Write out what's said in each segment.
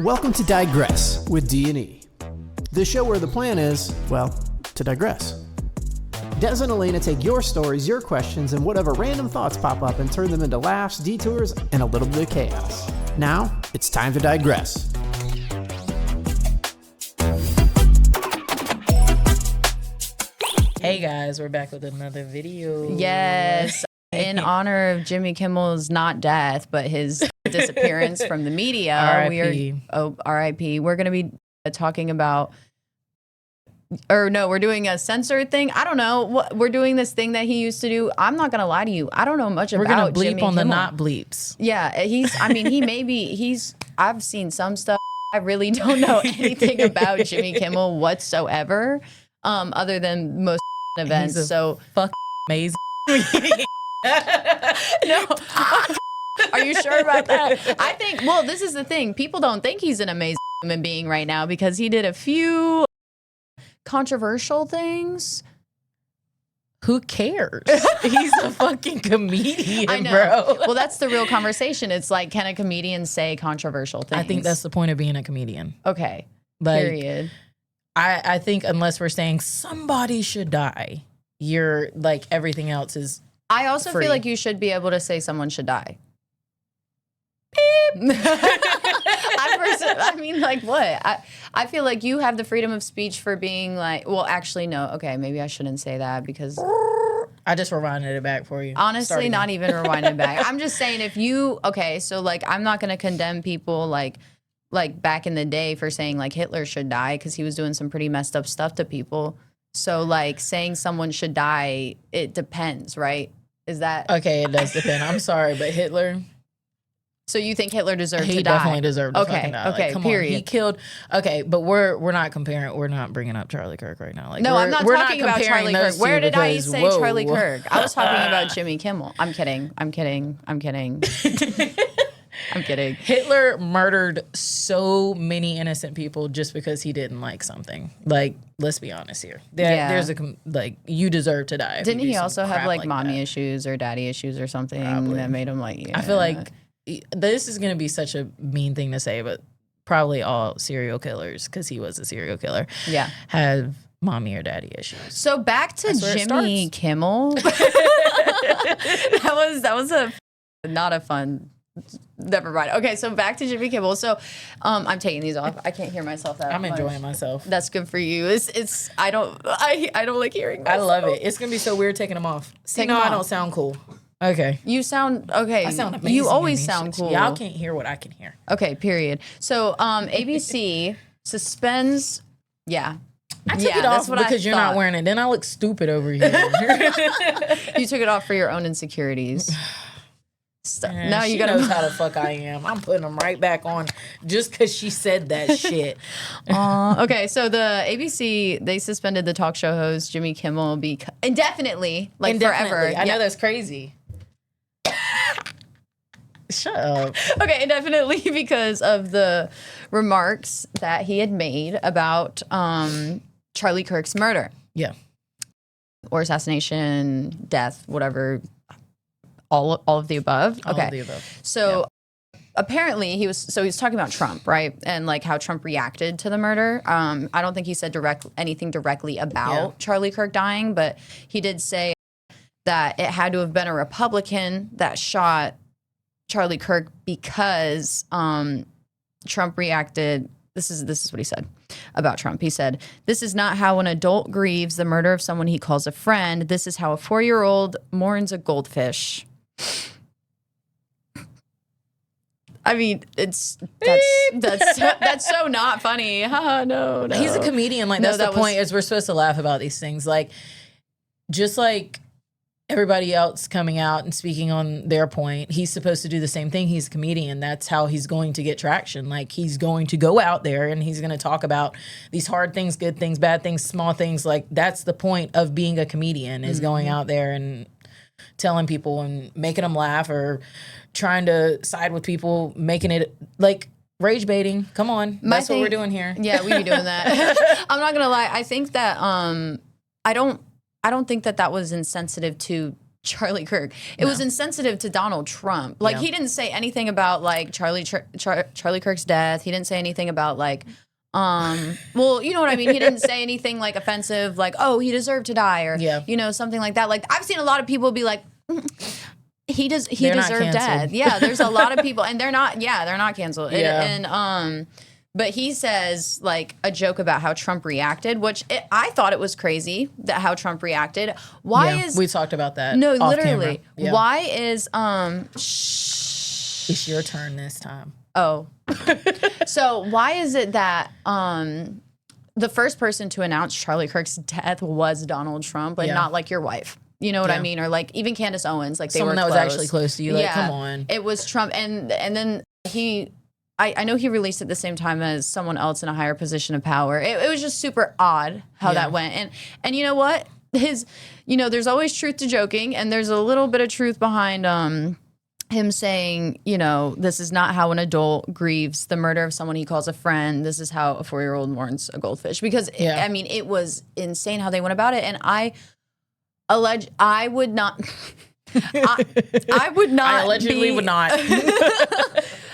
Welcome to Digress with D&E, the show where the plan is, well, to digress. Des and Elena take your stories, your questions, and whatever random thoughts pop up and turn them into laughs, detours, and a little bit of chaos. Now, it's time to digress. Hey guys, we're back with another video. Yes, in honor of Jimmy Kimmel's not death, but his disappearance from the media. R.I.P. R.I.P. We're going to be talking about, or no, we're doing a censored thing. I don't know. We're doing this thing that he used to do. I'm not going to lie to you. I don't know much about Jimmy Kimmel. We're going to bleep on the not bleeps. Yeah, I've seen some stuff. I really don't know anything about Jimmy Kimmel whatsoever, other than most events. So fuck amazing. No. Are you sure about that? I think, well, this is the thing. People don't think he's an amazing human being right now because he did a few controversial things. Who cares? He's a fucking comedian, I know. bro. Well, that's the real conversation. It's like, can a comedian say controversial things? I think that's the point of being a comedian. Okay. Like, period. I think unless we're saying somebody should die, you're like everything else is I also free. feel like you should be able to say someone should die. I mean, like what? I feel like you have the freedom of speech for being like, well, actually, no. Okay, maybe I shouldn't say that because I just rewinded it back for you. Honestly, not even rewinding back. I'm just saying if you, okay, so like I'm not going to condemn people like back in the day for saying like Hitler should die because he was doing some pretty messed up stuff to people. So like saying someone should die, it depends, right? Is that okay? It does depend. I'm sorry, but Hitler. So you think Hitler deserved to die? He definitely deserved to fucking die. Okay, like, come period. on. He killed. Okay, but we're not comparing. We're not bringing up Charlie Kirk right now. Like, no, I'm not talking about comparing Charlie Kirk. those Where two did I because, say whoa. Charlie Kirk? I was talking about Jimmy Kimmel. I'm kidding. I'm kidding. Hitler murdered so many innocent people just because he didn't like something. Like, let's be honest here. There's you deserve to die. Didn't he also have like mommy issues or daddy issues or something that made him like? Yeah. I feel like this is gonna be such a mean thing to say, but probably all serial killers, because he was a serial killer, have mommy or daddy issues. So back to Jimmy Kimmel. that was not a fun. Never mind. Okay, so back to Jimmy Kimmel. So, I'm taking these off. I can't hear myself that much. I'm enjoying myself. That's good for you. It's. I don't like hearing myself. I love it. It's gonna be so weird taking them off. I don't sound cool. Okay. You sound okay. I sound amazing. You always sound cool. Y'all can't hear what I can hear. Okay. Period. So, ABC suspends. Yeah. I took it off because you're not wearing it. Then I look stupid over here. You took it off for your own insecurities. Now you gotta know how the fuck I am. I'm putting them right back on just because she said that shit. Okay, so the ABC, they suspended the talk show host Jimmy Kimmel indefinitely, forever. I know that's crazy. Shut up. Okay, indefinitely because of the remarks that he had made about Charlie Kirk's murder. Yeah. Or assassination, death, whatever. All of the above. All of the above. So apparently he was talking about Trump, right? And like how Trump reacted to the murder. I don't think he said anything directly about Charlie Kirk dying, but he did say that it had to have been a Republican that shot Charlie Kirk because Trump reacted. This is what he said about Trump. He said, "This is not how an adult grieves the murder of someone he calls a friend. This is how a 4-year-old mourns a goldfish." I mean, that's so not funny. No. He's a comedian. Like, that's the point, is we're supposed to laugh about these things. Like, just like everybody else coming out and speaking on their point, he's supposed to do the same thing. He's a comedian. That's how he's going to get traction. Like, he's going to go out there and he's going to talk about these hard things, good things, bad things, small things. Like, that's the point of being a comedian, is going out there and telling people and making them laugh, or trying to side with people, making it like rage baiting. Come on. That's what we're doing here. Yeah, we be doing that. I'm not going to lie. I think that I don't think that was insensitive to Charlie Kirk. It was insensitive to Donald Trump. Like, he didn't say anything about, like, Charlie Kirk's death. He didn't say anything about, like, well, you know what I mean? He didn't say anything, like, offensive, like, oh, he deserved to die, or, you know, something like that. Like, I've seen a lot of people be like, he deserved death. Yeah, there's a lot of people, and they're not canceled. And but he says, like, a joke about how Trump reacted, which I thought it was crazy that how Trump reacted. Why is... We talked about that. No, literally. Yeah. Why is... It's your turn this time. Oh. So why is it that the first person to announce Charlie Kirk's death was Donald Trump, and not, like, your wife? You know what I mean? Or, like, even Candace Owens. Like, someone they that were was actually close to you. Like, come on. It was Trump. And then he... I know he released at the same time as someone else in a higher position of power. It was just super odd how that went. And you know what? There's always truth to joking, and there's a little bit of truth behind him saying, you know, this is not how an adult grieves the murder of someone he calls a friend. This is how a 4-year-old mourns a goldfish. Because, I mean, it was insane how they went about it. And I would not... I would not. I allegedly would not.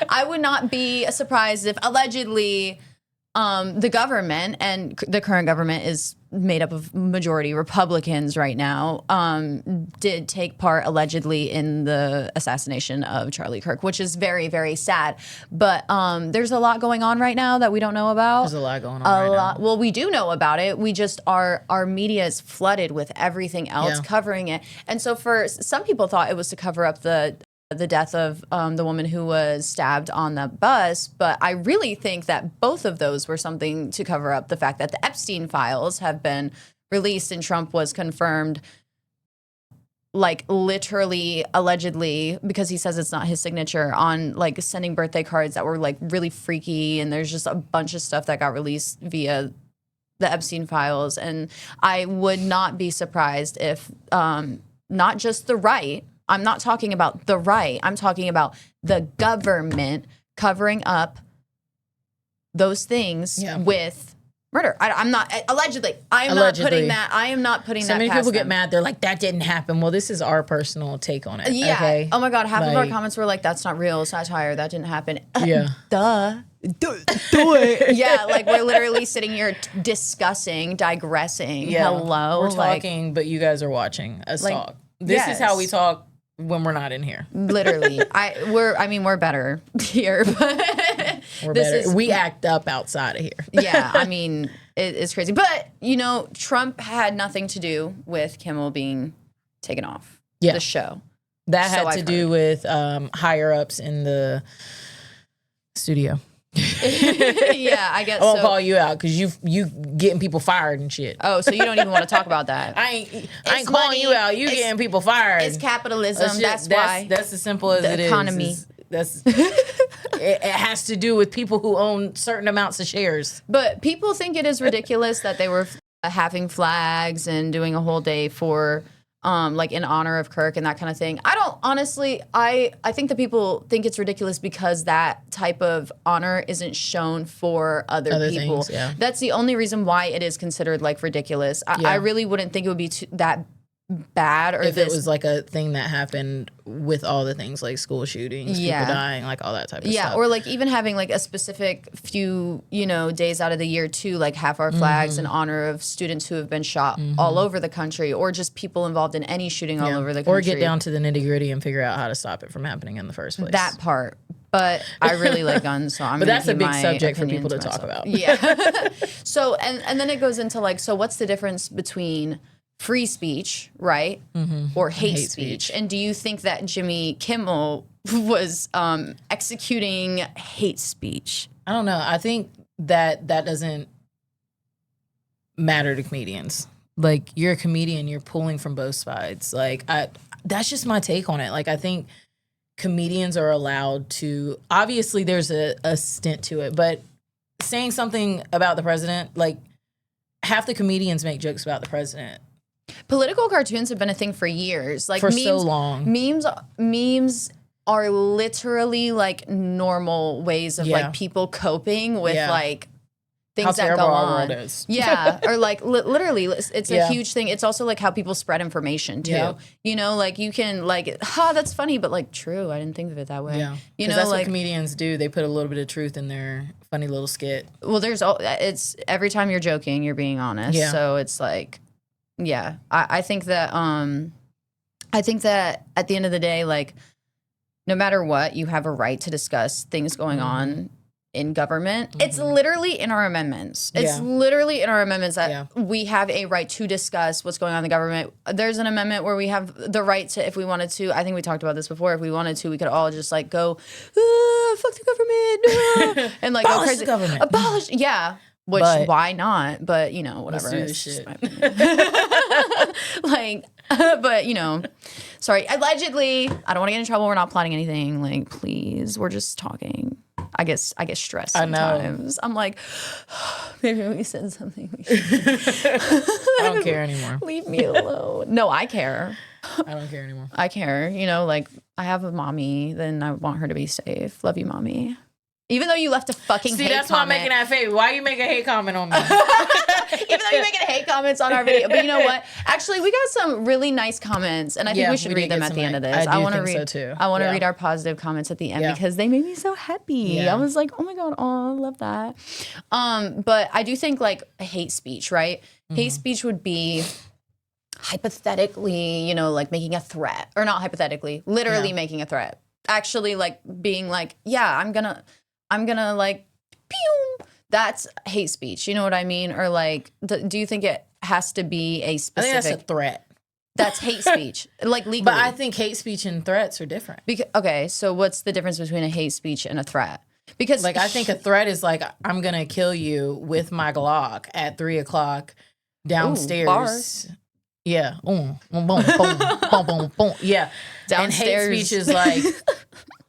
I would not be surprised if allegedly the government, and the current government is made up of majority Republicans right now, did take part allegedly in the assassination of Charlie Kirk, which is very, very sad. But there's a lot going on right now that we don't know about. There's a lot going on right now. Well, we do know about it. We just our media is flooded with everything else covering it. And so for some people thought it was to cover up the death of the woman who was stabbed on the bus. But I really think that both of those were something to cover up the fact that the Epstein files have been released and Trump was confirmed, like, literally, allegedly, because he says it's not his signature, on, like, sending birthday cards that were, like, really freaky. And there's just a bunch of stuff that got released via the Epstein files. And I would not be surprised if not just the right, I'm not talking about the right, I'm talking about the government covering up those things with murder. I'm not, allegedly, I am not putting that past So many people get mad, they're like, that didn't happen. Well, this is our personal take on it. Yeah. Okay? Oh my God, half of our comments were like, that's not real, satire, that didn't happen. Yeah. Duh. Do it. Yeah, like, we're literally sitting here discussing, digressing. Hello. We're talking, but you guys are watching us talk. This is how we talk when we're not in here. Literally. We're better here. But we're better. We act up outside of here. Yeah, I mean, it's crazy. But, you know, Trump had nothing to do with Kimmel being taken off the show. That had to do with higher ups in the studio. Yeah, I guess. I won't call you out because you getting people fired and shit. Oh, so you don't even want to talk about that? I ain't calling you out. You getting people fired. It's capitalism. That's why. That's as simple as it is. Economy. It has to do with people who own certain amounts of shares. But people think it is ridiculous that they were having flags and doing a whole day for. Like, in honor of Kirk and that kind of thing. I don't, honestly, I think that people think it's ridiculous because that type of honor isn't shown for other people. Things, That's the only reason why it is considered, like, ridiculous. I really wouldn't think it would be that bad, or if it was like a thing that happened with all the things like school shootings, people dying, like all that type of stuff. Or like even having like a specific few, you know, days out of the year to like have our flags in honor of students who have been shot all over the country, or just people involved in any shooting all over the country. Or get down to the nitty gritty and figure out how to stop it from happening in the first place. That part. But I really like guns, so I'm but that's a big my subject for people to talk about. Yeah. So, and then it goes into like, so what's the difference between free speech, right, or hate speech? And do you think that Jimmy Kimmel was executing hate speech? I don't know. I think that doesn't matter to comedians. Like, you're a comedian, you're pulling from both sides. Like, that's just my take on it. Like, I think comedians are allowed to, obviously there's a stint to it, but saying something about the president, like, half the comedians make jokes about the president. Political cartoons have been a thing for years. Like, for memes, so long. Memes are literally like normal ways of like people coping with like things that terrible go our on. world is. Yeah, or like literally, it's a Yeah. huge thing. It's also like how people spread information too. Yeah. You know, like you can like, that's funny, but like true. I didn't think of it that way. Yeah, you know, that's like what comedians do. They put a little bit of truth in their funny little skit. well, it's every time you're joking, you're being honest. Yeah. So it's like, yeah, I think that at the end of the day, like no matter what, you have a right to discuss things going on in government. It's literally in our amendments. It's literally in our amendments that we have a right to discuss what's going on in the government. There's an amendment where we have the right to, if we wanted to, I think we talked about this before, if we wanted to, we could all just like go, fuck the government, and like go crazy. The government. Abolish, yeah. Which, why not? But, you know, whatever. Let's do this shit. Like, but, you know, sorry. Allegedly, I don't want to get in trouble. We're not plotting anything. Like, please, we're just talking. I get stressed sometimes. I'm like, maybe we said something. I don't care anymore. Leave me alone. No, I care. I don't care anymore. I care. You know, like, I have a mommy, then I want her to be safe. Love you, mommy. Even though you left a fucking hate comment. See, that's why I'm making that face. Why you make a hate comment on me? Even though you're making hate comments on our video. But you know what? Actually, we got some really nice comments, and I think we should read them at the end of this. I want to read so too. I want to read our positive comments at the end because they made me so happy. Yeah. I was like, oh my God, I love that. But I do think like hate speech, right? Hate speech would be hypothetically, you know, like making a threat. Or not hypothetically, literally making a threat. Actually, like being like, yeah, I'm gonna like, pew. That's hate speech. You know what I mean? Or like, do you think it has to be a specific? I think that's a threat. That's hate speech, like legally. But I think hate speech and threats are different. Okay, so what's the difference between a hate speech and a threat? Because like I think a threat is like I'm gonna kill you with my Glock at 3:00 downstairs. Ooh, bars. Yeah. Boom, boom, boom, boom, boom, boom. Yeah. Downstairs. And hate speech is like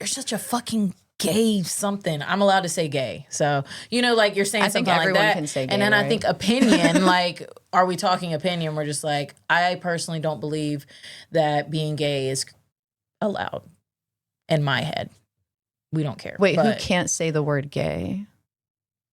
you're such a fucking gay something. I'm allowed to say gay. So, you know, like you're saying something like that. Can say gay, and then right? I think opinion, like, are we talking opinion? We're just like, I personally don't believe that being gay is allowed in my head. We don't care. Wait, who can't say the word gay?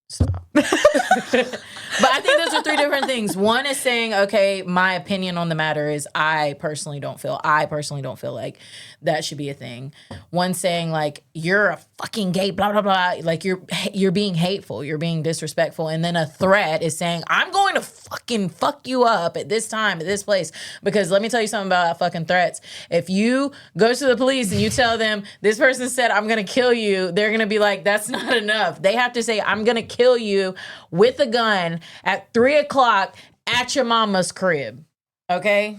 Stop. But I think those are three different things. One is saying, okay, my opinion on the matter is I personally don't feel like that should be a thing. One saying like, you're a fucking gay, blah, blah, blah. Like you're being hateful, you're being disrespectful. And then a threat is saying, I'm going to fucking fuck you up at this time, at this place. Because let me tell you something about fucking threats. If you go to the police and you tell them, this person said, I'm going to kill you, they're going to be like, that's not enough. They have to say, I'm going to kill you with a gun at 3:00 at your mama's crib. Okay?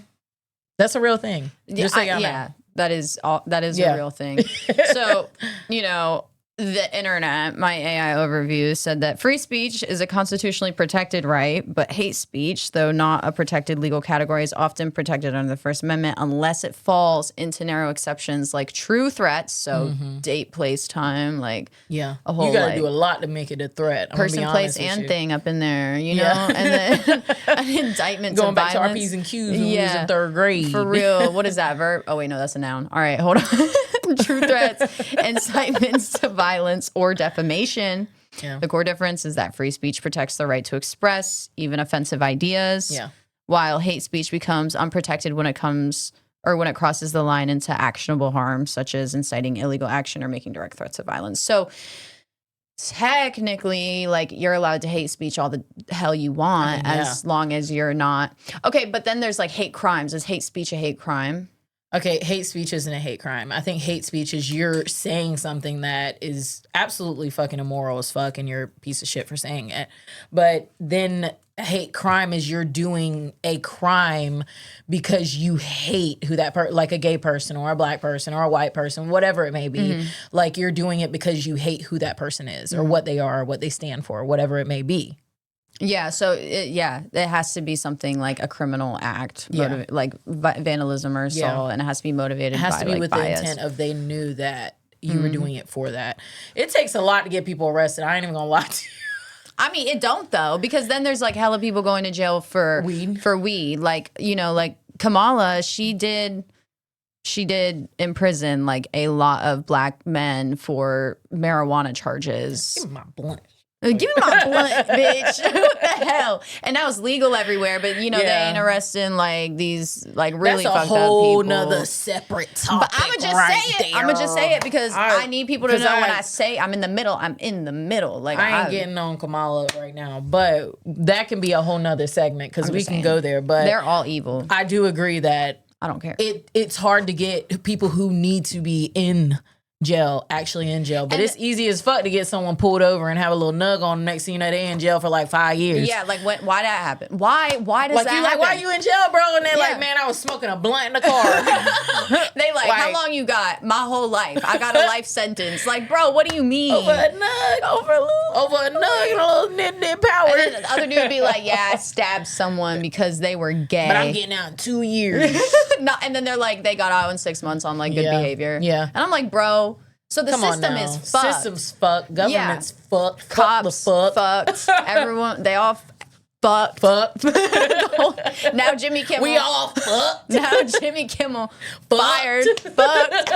That's a real thing. Just so y'all know. That is a real thing. So, you know, the internet, my AI overview said that free speech is a constitutionally protected right, but hate speech, though not a protected legal category, is often protected under the First Amendment unless it falls into narrow exceptions like true threats. So date, place, time, like a whole you got to like, do a lot to make it a threat. Person, place, and thing up in there, you know? And then an indictment going back violence. to our P's and Q's when we was in third grade. For real. What is that verb? Oh, wait, no, that's a noun. All right, hold on. True threats, incitements to violence or defamation. Yeah. The core difference is that free speech protects the right to express even offensive ideas, while hate speech becomes unprotected when it crosses the line into actionable harm, such as inciting illegal action or making direct threats of violence. So technically, like, you're allowed to hate speech all the hell you want as long as you're not. Okay, but then there's like hate crimes. Is hate speech a hate crime? Okay, hate speech isn't a hate crime. I think hate speech is you're saying something that is absolutely fucking immoral as fuck and you're a piece of shit for saying it. But then hate crime is you're doing a crime because you hate who that like a gay person or a black person or a white person, whatever it may be. Like you're doing it because you hate who that person is or what they are or what they stand for, whatever it may be. Yeah, so it has to be something like a criminal act, like vandalism or assault, and it has to be motivated. It has to be with bias. The intent of they knew that you were doing it for that. It takes a lot to get people arrested. I ain't even gonna lie to you. I mean, it don't though, because then there's like hella people going to jail for weed. Like, you know, like Kamala, she did imprison like a lot of black men for marijuana charges. Give me my blunt. Give me my blunt, bitch. What the hell? And that was legal everywhere, but they ain't arresting like these like really That's fucked up people. That's a whole nother separate topic. But I'ma just say it because I need people to know when I say I'm in the middle, I'm in the middle. Like I ain't getting on Kamala right now, but that can be a whole nother segment because we can go there. But they're all evil. I do agree that I don't care. It's hard to get people who need to be in jail actually in jail, but it's easy as fuck to get someone pulled over and have a little nug on them. Next thing you know, they in jail for like 5 years. Yeah, like why that happen? Why does like, that you happen? Like, why you in jail, bro? And they're like, man, I was smoking a blunt in the car. They like, how long you got? My whole life. I got a life sentence. Like, bro, what do you mean? Over a nug, over a nug, and a little nit power. And then the other dude would be like, yeah, I stabbed someone because they were gay. But I'm getting out in 2 years. And then they're like, they got out in 6 months on like good behavior. Yeah. And I'm like, bro, so the system is fucked. System's fucked. Government's fucked. Cops fucked. Everyone, they all fucked. Now Jimmy Kimmel. We all fucked. Now Jimmy Kimmel fired. Fucked.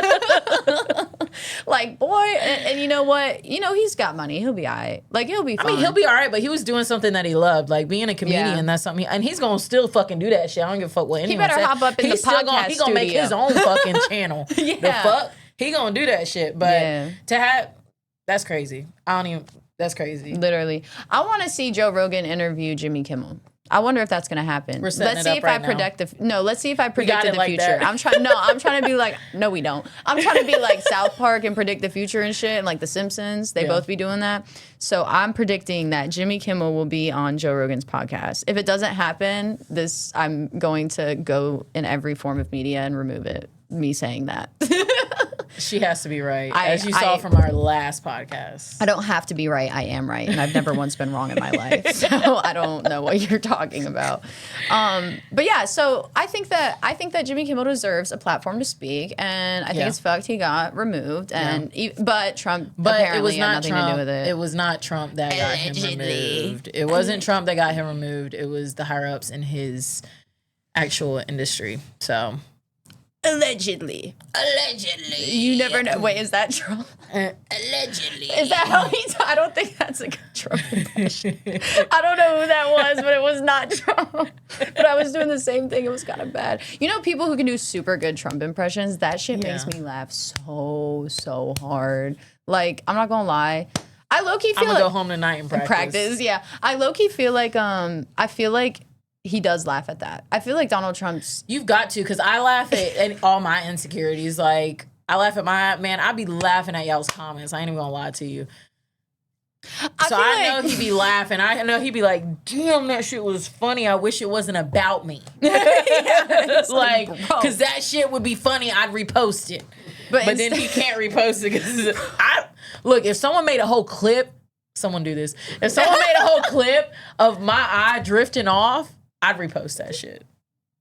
Like, boy, and you know what? He's got money. He'll be all right. Like, he'll be fine. I mean, he'll be all right, but he was doing something that he loved. Like, being a comedian, that's something. And he's going to still fucking do that shit. I don't give a fuck what anyone says. He better hop up in the podcast He's going to make his own fucking channel. Yeah. The fuck? He going to do that shit. But to have, that's crazy. That's crazy. Literally. I want to see Joe Rogan interview Jimmy Kimmel. I wonder if that's going to happen. Let's see if I predict the future. I'm trying to be like, no, we don't. I'm trying to be like South Park and predict the future and shit, and like The Simpsons. They both be doing that. So I'm predicting that Jimmy Kimmel will be on Joe Rogan's podcast. If it doesn't happen, I'm going to go in every form of media and remove it. Me saying that. She has to be right, as you saw from our last podcast. I don't have to be right. I am right, and I've never once been wrong in my life. So I don't know what you're talking about. But yeah, so I think that Jimmy Kimmel deserves a platform to speak, and I think it's fucked he got removed. And but Trump apparently had nothing to do with it. It was not Trump that got him removed. It wasn't Trump that got him removed. It was the higher ups in his actual industry. So. Allegedly. You never know. Wait, is that Trump? Allegedly. Is that how I don't think that's a good Trump impression. I don't know who that was, but it was not Trump. But I was doing the same thing. It was kind of bad. People who can do super good Trump impressions, that shit makes me laugh so hard. Like, I'm not gonna lie. I low-key feel I'm gonna go home tonight and practice. Yeah. I low-key feel like, he does laugh at that. I feel like Donald Trump's... You've got to, because I laugh at all my insecurities. Like, I laugh at I be laughing at y'all's comments. I ain't even gonna lie to you. I know he'd be laughing. I know he'd be like, damn, that shit was funny. I wish it wasn't about me. Like, because that shit would be funny. I'd repost it. But then he can't repost it because look, if someone made a whole clip, someone do this. If someone made a whole clip of my eye drifting off, I'd repost that shit.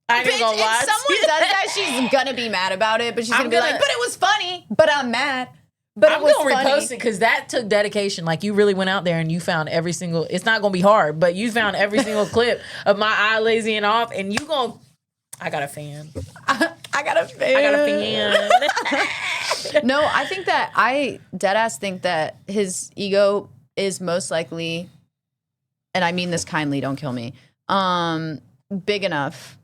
I ain't gonna lie. If someone does that, she's gonna be mad about it, but she's gonna be like, but it was funny, but I'm mad. But I'm gonna repost it because that took dedication. Like, you really went out there and you found every single, it's not gonna be hard, but you found every single clip of my eye lazying off, and you gonna, I got a fan. I got a fan. No, I think that I deadass think that his ego is most likely, and I mean this kindly, don't kill me, big enough,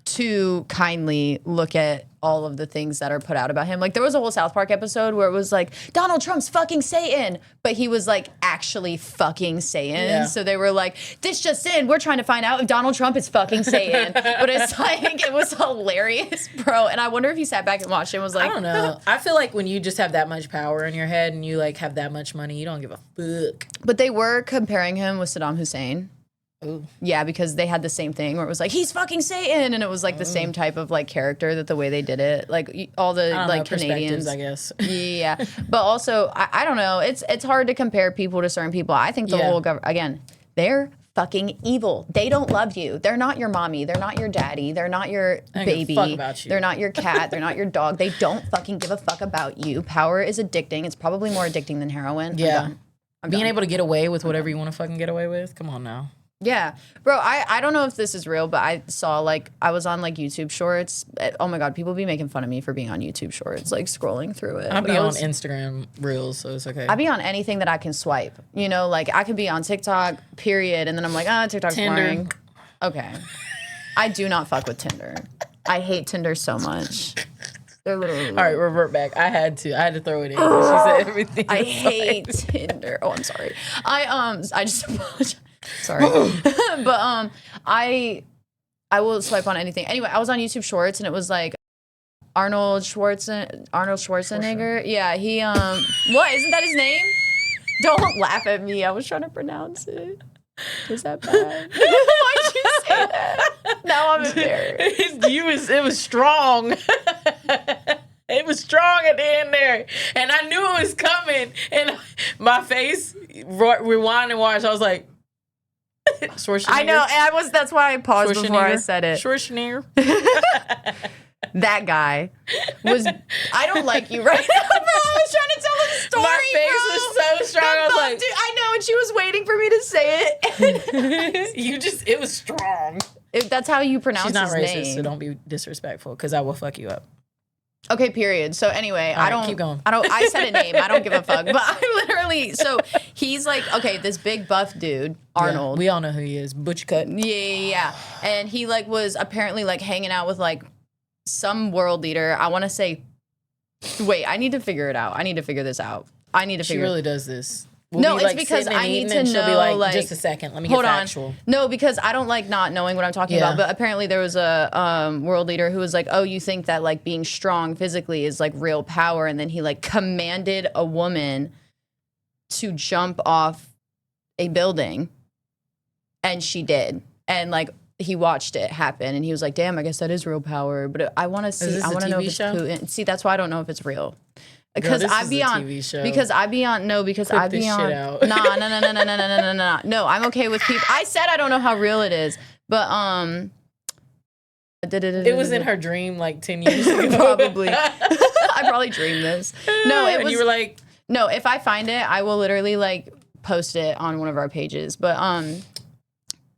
to kindly look at all of the things that are put out about him. Like, there was a whole South Park episode where it was like, Donald Trump's fucking Satan, but he was like actually fucking Satan. Yeah. So they were like, this just in, we're trying to find out if Donald Trump is fucking Satan. But it's like, it was hilarious, bro. And I wonder if he sat back and watched it and was like, I don't know. I feel like when you just have that much power in your head and you like have that much money, you don't give a fuck. But they were comparing him with Saddam Hussein. Ooh. Yeah, because they had the same thing where it was like, he's fucking Satan, and it was like the same type of like character, that the way they did it, like all the like Canadians, I guess. Yeah, but also I don't know. It's hard to compare people to certain people. I think the whole government, again, they're fucking evil. They don't love you. They're not your mommy. They're not your daddy. They're not your baby. Fuck about you. They're not your cat. They're not your dog. They don't fucking give a fuck about you. Power is addicting. It's probably more addicting than heroin. Yeah. I'm being able to get away with whatever you want to fucking get away with. Come on now. Yeah. Bro, I don't know if this is real, but I saw, like, I was on, like, YouTube Shorts. Oh, my God. People be making fun of me for being on YouTube Shorts, like, scrolling through it. I'll be on Instagram Reels, so it's okay. I be on anything that I can swipe. You know, like, I could be on TikTok, period, and then I'm like, TikTok's boring. Okay. I do not fuck with Tinder. I hate Tinder so much. They're literally... All right, revert back. I had to throw it in. She said everything. I hate Tinder. Oh, I'm sorry. I just apologize. Sorry. But I will swipe on anything. Anyway, I was on YouTube Shorts and it was like Arnold Schwarzenegger. Yeah, he what, isn't that his name? Don't laugh at me. I was trying to pronounce it. Is that bad? Why'd you say that? Now I'm embarrassed. It was strong. It was strong at the end there. And I knew it was coming. And my face, rewind and watch, I was like, Schwarzenegger. I know, and that's why I paused before I said it. Schwarzenegger. That guy was. I don't like you right now, bro. I was trying to tell him a story. My face was so strong. I was like, I know, and she was waiting for me to say it. It was strong. That's how you pronounce his name. She's not racist, so don't be disrespectful, because I will fuck you up. Okay, period. So anyway, keep going. I said a name. I don't give a fuck. But I literally, so he's like, okay, this big buff dude, Arnold. Yeah, we all know who he is. Butch cut. Yeah. And he like was apparently like hanging out with like some world leader. I want to say, wait, I need to figure it out. I need to figure this out. She really does this. No, it's because I need to know, she'll be like, just a second, let me get factual. No, because I don't like not knowing what I'm talking about. But apparently there was a world leader who was like, oh, you think that like being strong physically is like real power. And then he like commanded a woman to jump off a building. And she did. And like he watched it happen. And he was like, damn, I guess that is real power. But I want to see, I want to know if it's Putin. See, that's why I don't know if it's real. Because I be on, because I be on, no, because I be on, no, I'm okay with people. I said I don't know how real it is, but it was in her dream like 10 years ago. Probably. I probably dreamed this. No, it was. You were like, no, if I find it, I will literally like post it on one of our pages. But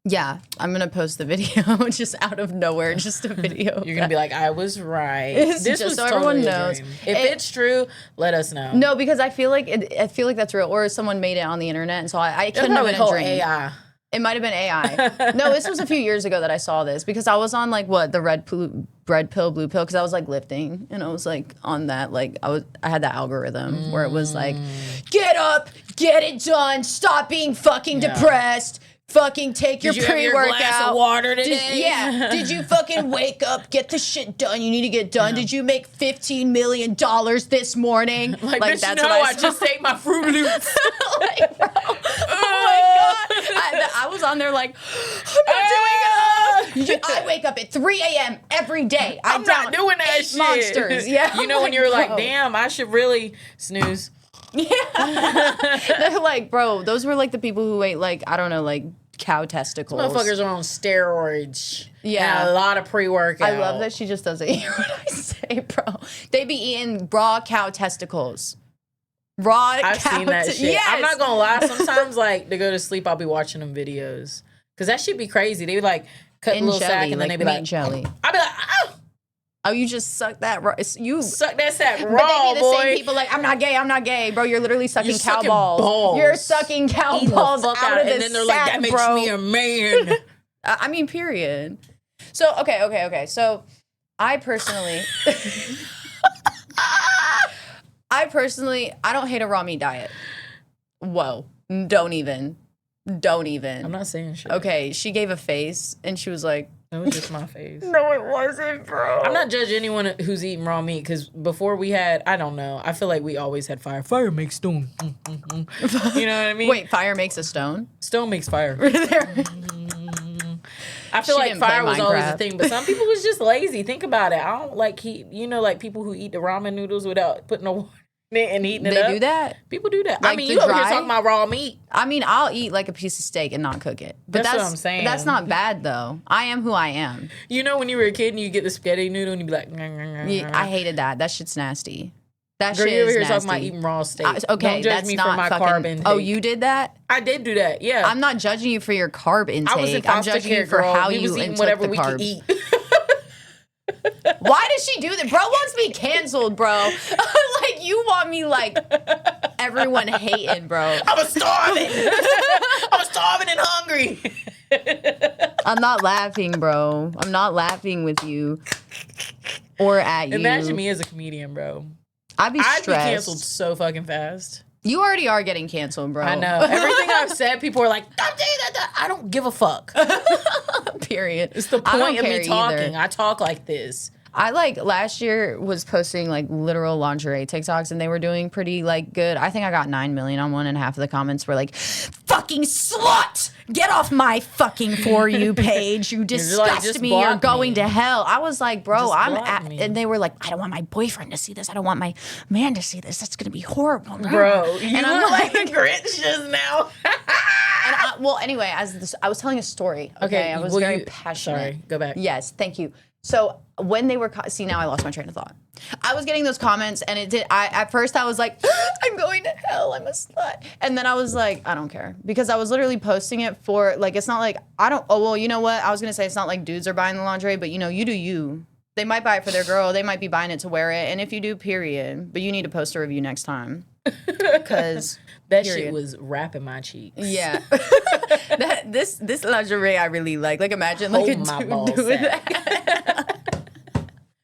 yeah, I'm gonna post the video just out of nowhere, just a video. You're gonna be like, I was right. This just was so totally everyone knows. If it's true, let us know. No, because I feel like that's real, or someone made it on the internet, and so I couldn't have been a dream. AI. It might have been AI. No, this was a few years ago that I saw this because I was on like the red pill, blue pill, because I was like lifting and I was like on that like I had that algorithm where it was like, get up, get it done, stop being fucking depressed. Fucking take your pre-workout. Did you have your glass of water today? Did you fucking wake up, get the shit done you need to get done? Yeah. Did you make $15 million this morning? Like bitch, that's no, I just ate my Fruit Loops. Like, bro, oh my God. I was on there like, I'm not doing enough. I wake up at 3 a.m. every day. I'm not doing that shit. Monsters. Yeah. You know when you're like, damn, I should really snooze. Yeah. They're like, bro, those were like the people who ate like, I don't know, like cow testicles. Those motherfuckers are on steroids. Yeah. And a lot of pre-workout. I love that she just doesn't hear what I say, bro. They be eating raw cow testicles. I've seen that shit. Yes. I'm not gonna lie, sometimes like to go to sleep, I'll be watching them videos. Cause that shit be crazy. They be like cut a little jelly, sack and then they be like jelly. I'll be like, oh. Oh, you just suck that raw. You suck that sack raw, but they be the boy. same people like, I'm not gay, bro. You're literally sucking cow balls. You're sucking cow balls out of and then they're like, that makes me a man. I mean, period. So, okay. So, I personally, I don't hate a raw meat diet. Whoa. Don't even. I'm not saying shit. Okay, she gave a face and she was like, it was just my face. No, it wasn't, bro. I'm not judging anyone who's eating raw meat because before we had, I don't know. I feel like we always had fire. Fire makes stone. You know what I mean? Wait, fire makes a stone? Stone makes fire. I feel like fire was always a thing, but some people was just lazy. Think about it. I don't like like people who eat the ramen noodles without putting no water in it and eating it up. They do that? People do that. Like I mean, you over here talking about raw meat. I mean, I'll eat like a piece of steak and not cook it. But that's what I'm saying. That's not bad though. I am who I am. You know when you were a kid and you get the spaghetti noodle and you be like, I hated that. That shit's nasty. That Girl, shit you over is here nasty. talking about eating raw steak. Okay, Don't judge that's me not for my fucking. carb intake. Oh, you did that? I did do that. Yeah. I'm not judging you for your carb intake. I was in I'm foster judging care, you for girl. how we you was eating intook whatever the we carbs. could eat. Why does she do that? Bro wants me canceled, bro. Like, you want me, like, everyone hating, bro. I was starving. I was starving and hungry. I'm not laughing, bro. I'm not laughing with you or at you. Imagine me as a comedian, bro. I'd be stressed. I'd be canceled so fucking fast. You already are getting canceled, bro. I know. Everything I've said, people are like, don't do that. I don't give a fuck. Period. It's the I don't point of me care talking. either. I talk like this. I like last year was posting like literal lingerie TikToks and they were doing pretty like good. I think I got 9 million on one and half of the comments were like, fucking slut! Get off my fucking For You page. You disgust me. You're going to hell. I was like, bro, and they were like, I don't want my boyfriend to see this. I don't want my man to see this. That's going to be horrible. Bro, you and look I'm like the Grinch just now. well, anyway, I was telling a story. Okay, I was very passionate. Sorry, go back. Yes, thank you. So when they were, see, now I lost my train of thought. I was getting those comments and it did, at first I was like, I'm going to hell, I'm a slut. And then I was like, I don't care. Because I was literally posting it for, like, it's not like, well, you know what? I was going to say it's not like dudes are buying the lingerie, but you know, you do you. They might buy it for their girl. They might be buying it to wear it. And if you do, period. But you need to post a review next time. Because that shit was wrapping my cheeks. Yeah. This lingerie I really like. Like, imagine like a dude doing that.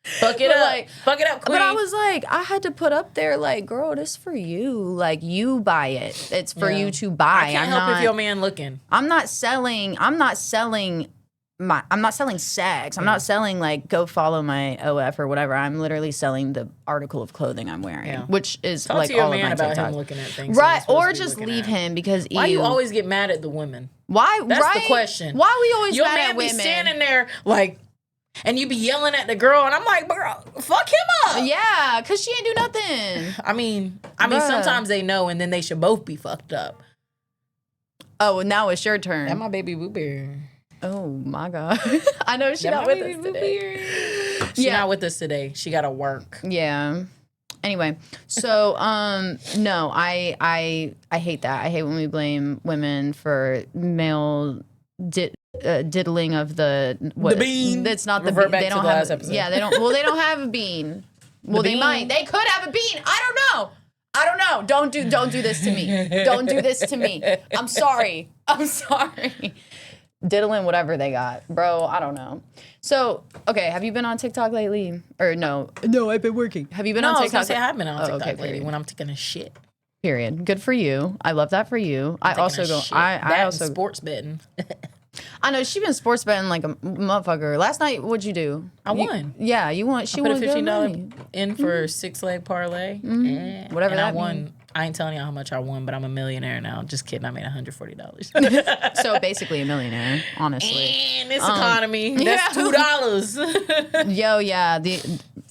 Fuck it up. Fuck it up, queen. But I was like, I had to put up there, like, girl, this for you. Like, you buy it. It's for you to buy. I can't help if your man looking. I'm not selling sex. I'm not selling like go follow my OF or whatever. I'm literally selling the article of clothing I'm wearing, which is talk like to your all man of my about TikToks. him looking at things, right? Or just leave him because why you always get mad at the women? Why? That's the question. Why we always your mad man at women? Be standing there like, and you be yelling at the girl, and I'm like, bro, fuck him up. Yeah, cause she ain't do nothing. I mean, sometimes they know, and then they should both be fucked up. Oh, well, now it's your turn. That my baby Boo Bear. Oh my God. I know she's not with us today. She's not with us today. She gotta work. Yeah. Anyway, so no, I hate that. I hate when we blame women for male diddling of the bean. It's not Revert the bean. back They to don't the have. last episode. Yeah, they don't. Well, they don't have a bean. Well, they might. They could have a bean. I don't know. Don't do this to me. Don't do this to me. I'm sorry. Diddling whatever they got, bro. I don't know. So, okay, have you been on TikTok lately? Or no, I've been working. Have you been on TikTok? I was gonna say I have been on TikTok lately period. when I'm taking a shit. Period. Good for you. I love that for you. I also go. Shit. I also sports betting. I know she's been sports betting like a motherfucker. Last night, what'd you do? I won. Yeah, you won. She I put won a $15 in for a 6-leg parlay. Whatever and that I won. means. I ain't telling you how much I won, but I'm a millionaire now. Just kidding. I made $140. So basically a millionaire, honestly. In this economy, that's $2. Yo, yeah.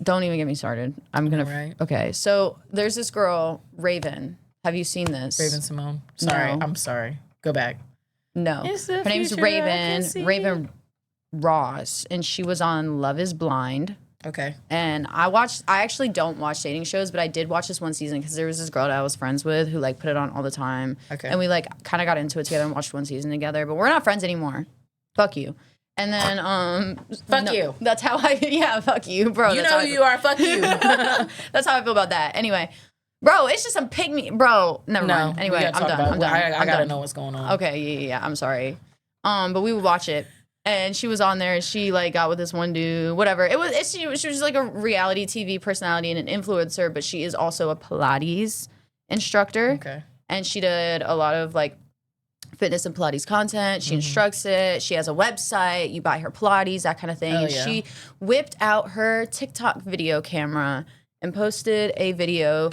Don't even get me started. I'm gonna. Right. Okay, so there's this girl, Raven. Have you seen this? Raven Simone. Sorry, No. I'm sorry. Go back. No. Her name's Raven Ross, and she was on Love is Blind. Okay. And I actually don't watch dating shows, but I did watch this one season because there was this girl that I was friends with who like put it on all the time. Okay. And we like kind of got into it together and watched one season together, but we're not friends anymore. Fuck you. And then fuck you. That's how fuck you, bro. You know who you are, fuck you. That's how I feel about that. Anyway. Bro, it's just some pygmy. Bro, never mind. Anyway, I'm done. I gotta know what's going on. Okay, yeah. I'm sorry. But we would watch it, and she was on there. And she like got with this one dude. Whatever. She was like a reality TV personality and an influencer, but she is also a Pilates instructor. Okay. And she did a lot of like fitness and Pilates content. She instructs it. She has a website. You buy her Pilates, that kind of thing. And she whipped out her TikTok video camera and posted a video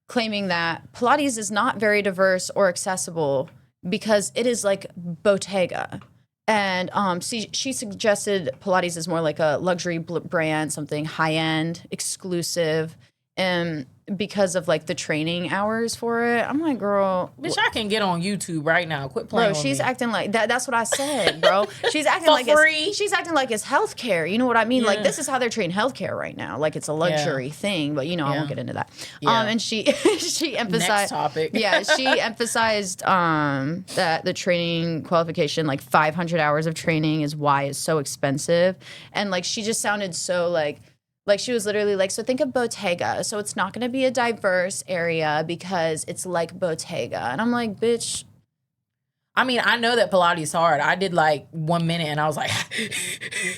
claiming that Pilates is not very diverse or accessible because it is like Bottega. And she suggested Pilates is more like a luxury brand, something high-end, exclusive. and because of like the training hours for it. I'm like, girl, bitch, I can get on YouTube right now. Quit playing bro, with she's me. acting like that. That's what I said, bro. She's acting For like free. she's acting like it's healthcare. You know what I mean? Yeah. Like this is how they're treating healthcare right now. Like it's a luxury thing, but you know I won't get into that. Yeah. And she she emphasized. Next topic. Yeah, she emphasized that the training qualification, like 500 hours of training, is why it's so expensive, and like she just sounded so like she was literally like, so think of Bottega. So it's not going to be a diverse area because it's like Bottega. And I'm like, bitch. I mean, I know that Pilates is hard. I did like 1 minute and I was like,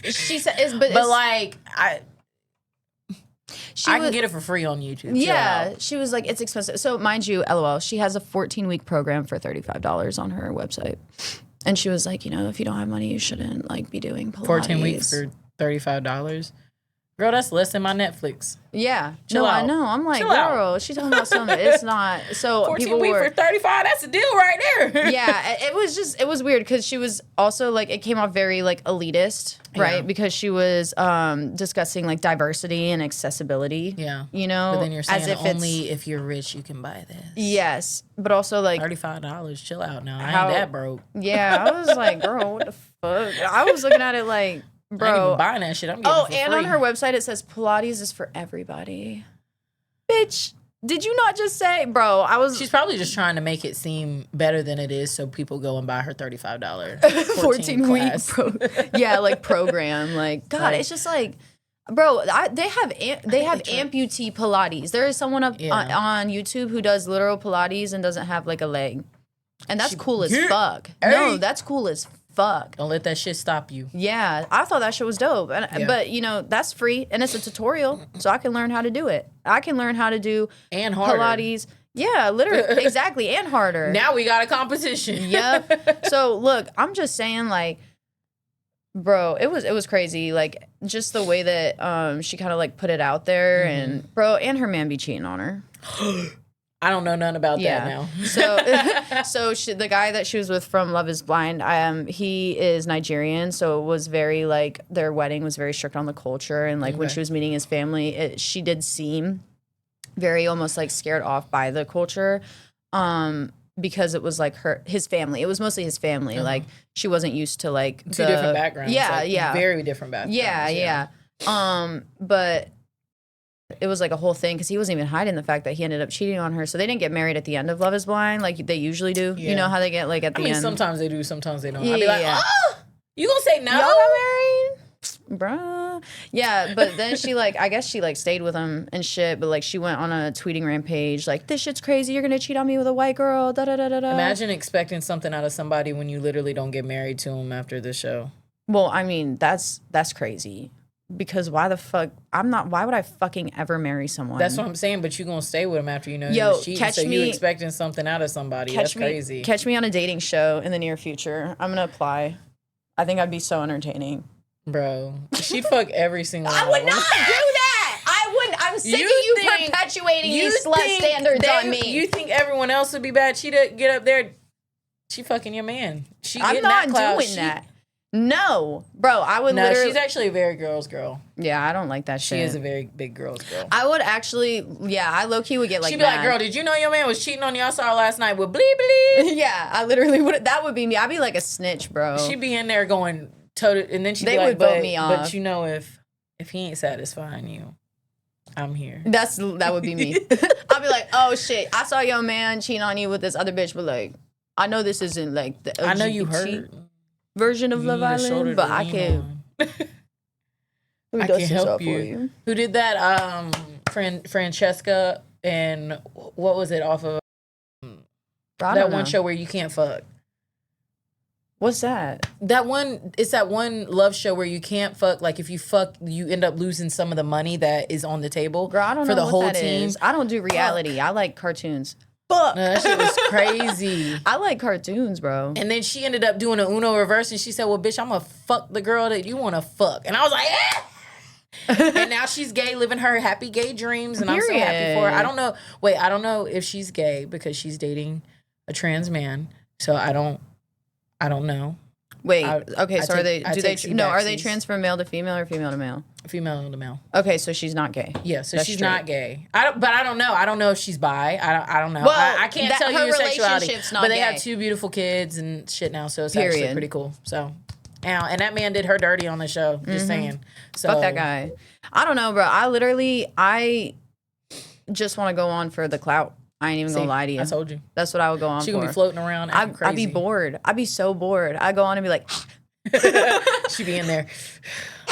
she said, but like, I can get it for free on YouTube. Yeah. She was like, it's expensive. So mind you, LOL, she has a 14-week program for $35 on her website. And she was like, you know, if you don't have money, you shouldn't like be doing Pilates. 14 weeks for $35. Girl, that's less than my Netflix. Yeah. Chill out. I know. I'm like, Chill girl, out. she's talking about something. It's not. So 14 weeks for 35, that's a deal right there. Yeah, it was weird because she was also like, it came off very like elitist, right? Yeah. Because she was discussing like diversity and accessibility. Yeah. You know? But then you're saying as if only if you're rich you can buy this. Yes. But also like $35, chill out now. I ain't that broke. Yeah, I was like, girl, what the fuck? I was looking at it like, bro. I ain't even buying that shit. I'm getting it for and free. on her website it says Pilates is for everybody. Bitch, did you not just say, bro? She's probably just trying to make it seem better than it is, so people go and buy her $35 14-week yeah, like program. Like, God, it's just like, bro. They have amputee Pilates. There is someone on YouTube who does literal Pilates and doesn't have like a leg, and that's cool as fuck. Hey. No, that's cool as fuck. Don't let that shit stop you. Yeah, I thought that shit was dope. But, you know, that's free, and it's a tutorial, so I can learn how to do it. I can learn how to do and harder. Pilates. Yeah, literally, exactly, and harder. Now we got a competition. Yep. So, look, I'm just saying, like, bro, it was crazy. Like, just the way that she kind of, like, put it out there, and, bro, and her man be cheating on her. I don't know nothing about that now. So the guy that she was with from Love is Blind, he is Nigerian, so it was very like their wedding was very strict on the culture, and like when she was meeting his family, she did seem very almost like scared off by the culture, because it was like his family. It was mostly his family. Like she wasn't used to like two different backgrounds. Yeah, like, yeah, very different backgrounds. Yeah. But it was like a whole thing because he wasn't even hiding the fact that he ended up cheating on her. So they didn't get married at the end of Love is Blind like they usually do. Yeah. You know how they get like at the end? Sometimes they do, sometimes they don't. Yeah, I'd be like, oh, you gonna say no? Y'all got married? Bruh. Yeah, but then she like, I guess she like stayed with him and shit, but like she went on a tweeting rampage like, this shit's crazy, you're gonna cheat on me with a white girl, da-da-da-da-da. Imagine expecting something out of somebody when you literally don't get married to them after the show. Well, I mean, that's crazy. Because why the fuck? Why would I fucking ever marry someone? That's what I'm saying, but you gonna stay with him after you know he was cheating. So you expecting something out of somebody. That's crazy. Catch me on a dating show in the near future. I'm gonna apply. I think I'd be so entertaining. Bro, she'd fuck every single one. I would not do that. I wouldn't. I'm sick of you perpetuating these slut standards on me. You think everyone else would be bad? She'd get up there. She fucking your man. I'm not doing that. No, bro, I would literally... she's actually a very girl's girl. Yeah, I don't like that shit. She is a very big girl's girl. I would actually... Yeah, I low-key would get like she'd be like, girl, did you know your man was cheating on you outside last night with blee blee? Yeah, I literally would... That would be me. I'd be like a snitch, bro. She'd be in there going... and then she'd they be like, would vote me off. But you know, if he ain't satisfying you, I'm here. That would be me. I'd be like, oh shit, I saw your man cheating on you with this other bitch, but like, I know this isn't like the LGBT I know you heard version of Love Island, but I can. I can help you. Who did that? Francesca and what was it off of that one show where you can't fuck? What's that? It's that one love show where you can't fuck. Like if you fuck, you end up losing some of the money that is on the table. Girl, I don't for know the what whole that team. is. I don't do reality. I like cartoons. Fuck. No, that shit was crazy. I like cartoons, bro. And then she ended up doing an Uno reverse, and she said, "Well, bitch, I'm gonna fuck the girl that you want to fuck." And I was like, eh. And now she's gay, living her happy gay dreams, and I'm so happy for her. I don't know. Wait, I don't know if she's gay because she's dating a trans man. So I don't know. Wait, okay, so are they Baxies. transfer male to female or female to male? Female to male. Okay, so she's not gay. Yeah, so she's not gay. But I don't know. I don't know if she's bi. I don't know. Well, I can't tell you her your sexuality. relationship's not But they gay. have 2 beautiful kids and shit now, so it's actually pretty cool. So, and that man did her dirty on the show. Just saying. So Fuck that guy. I don't know, bro. I just want to go on for the clout. I ain't even gonna lie to you. I told you. That's what I would go on for. She gonna be floating around acting crazy. I'd be bored. I'd be so bored. I'd go on and be like... She be in there.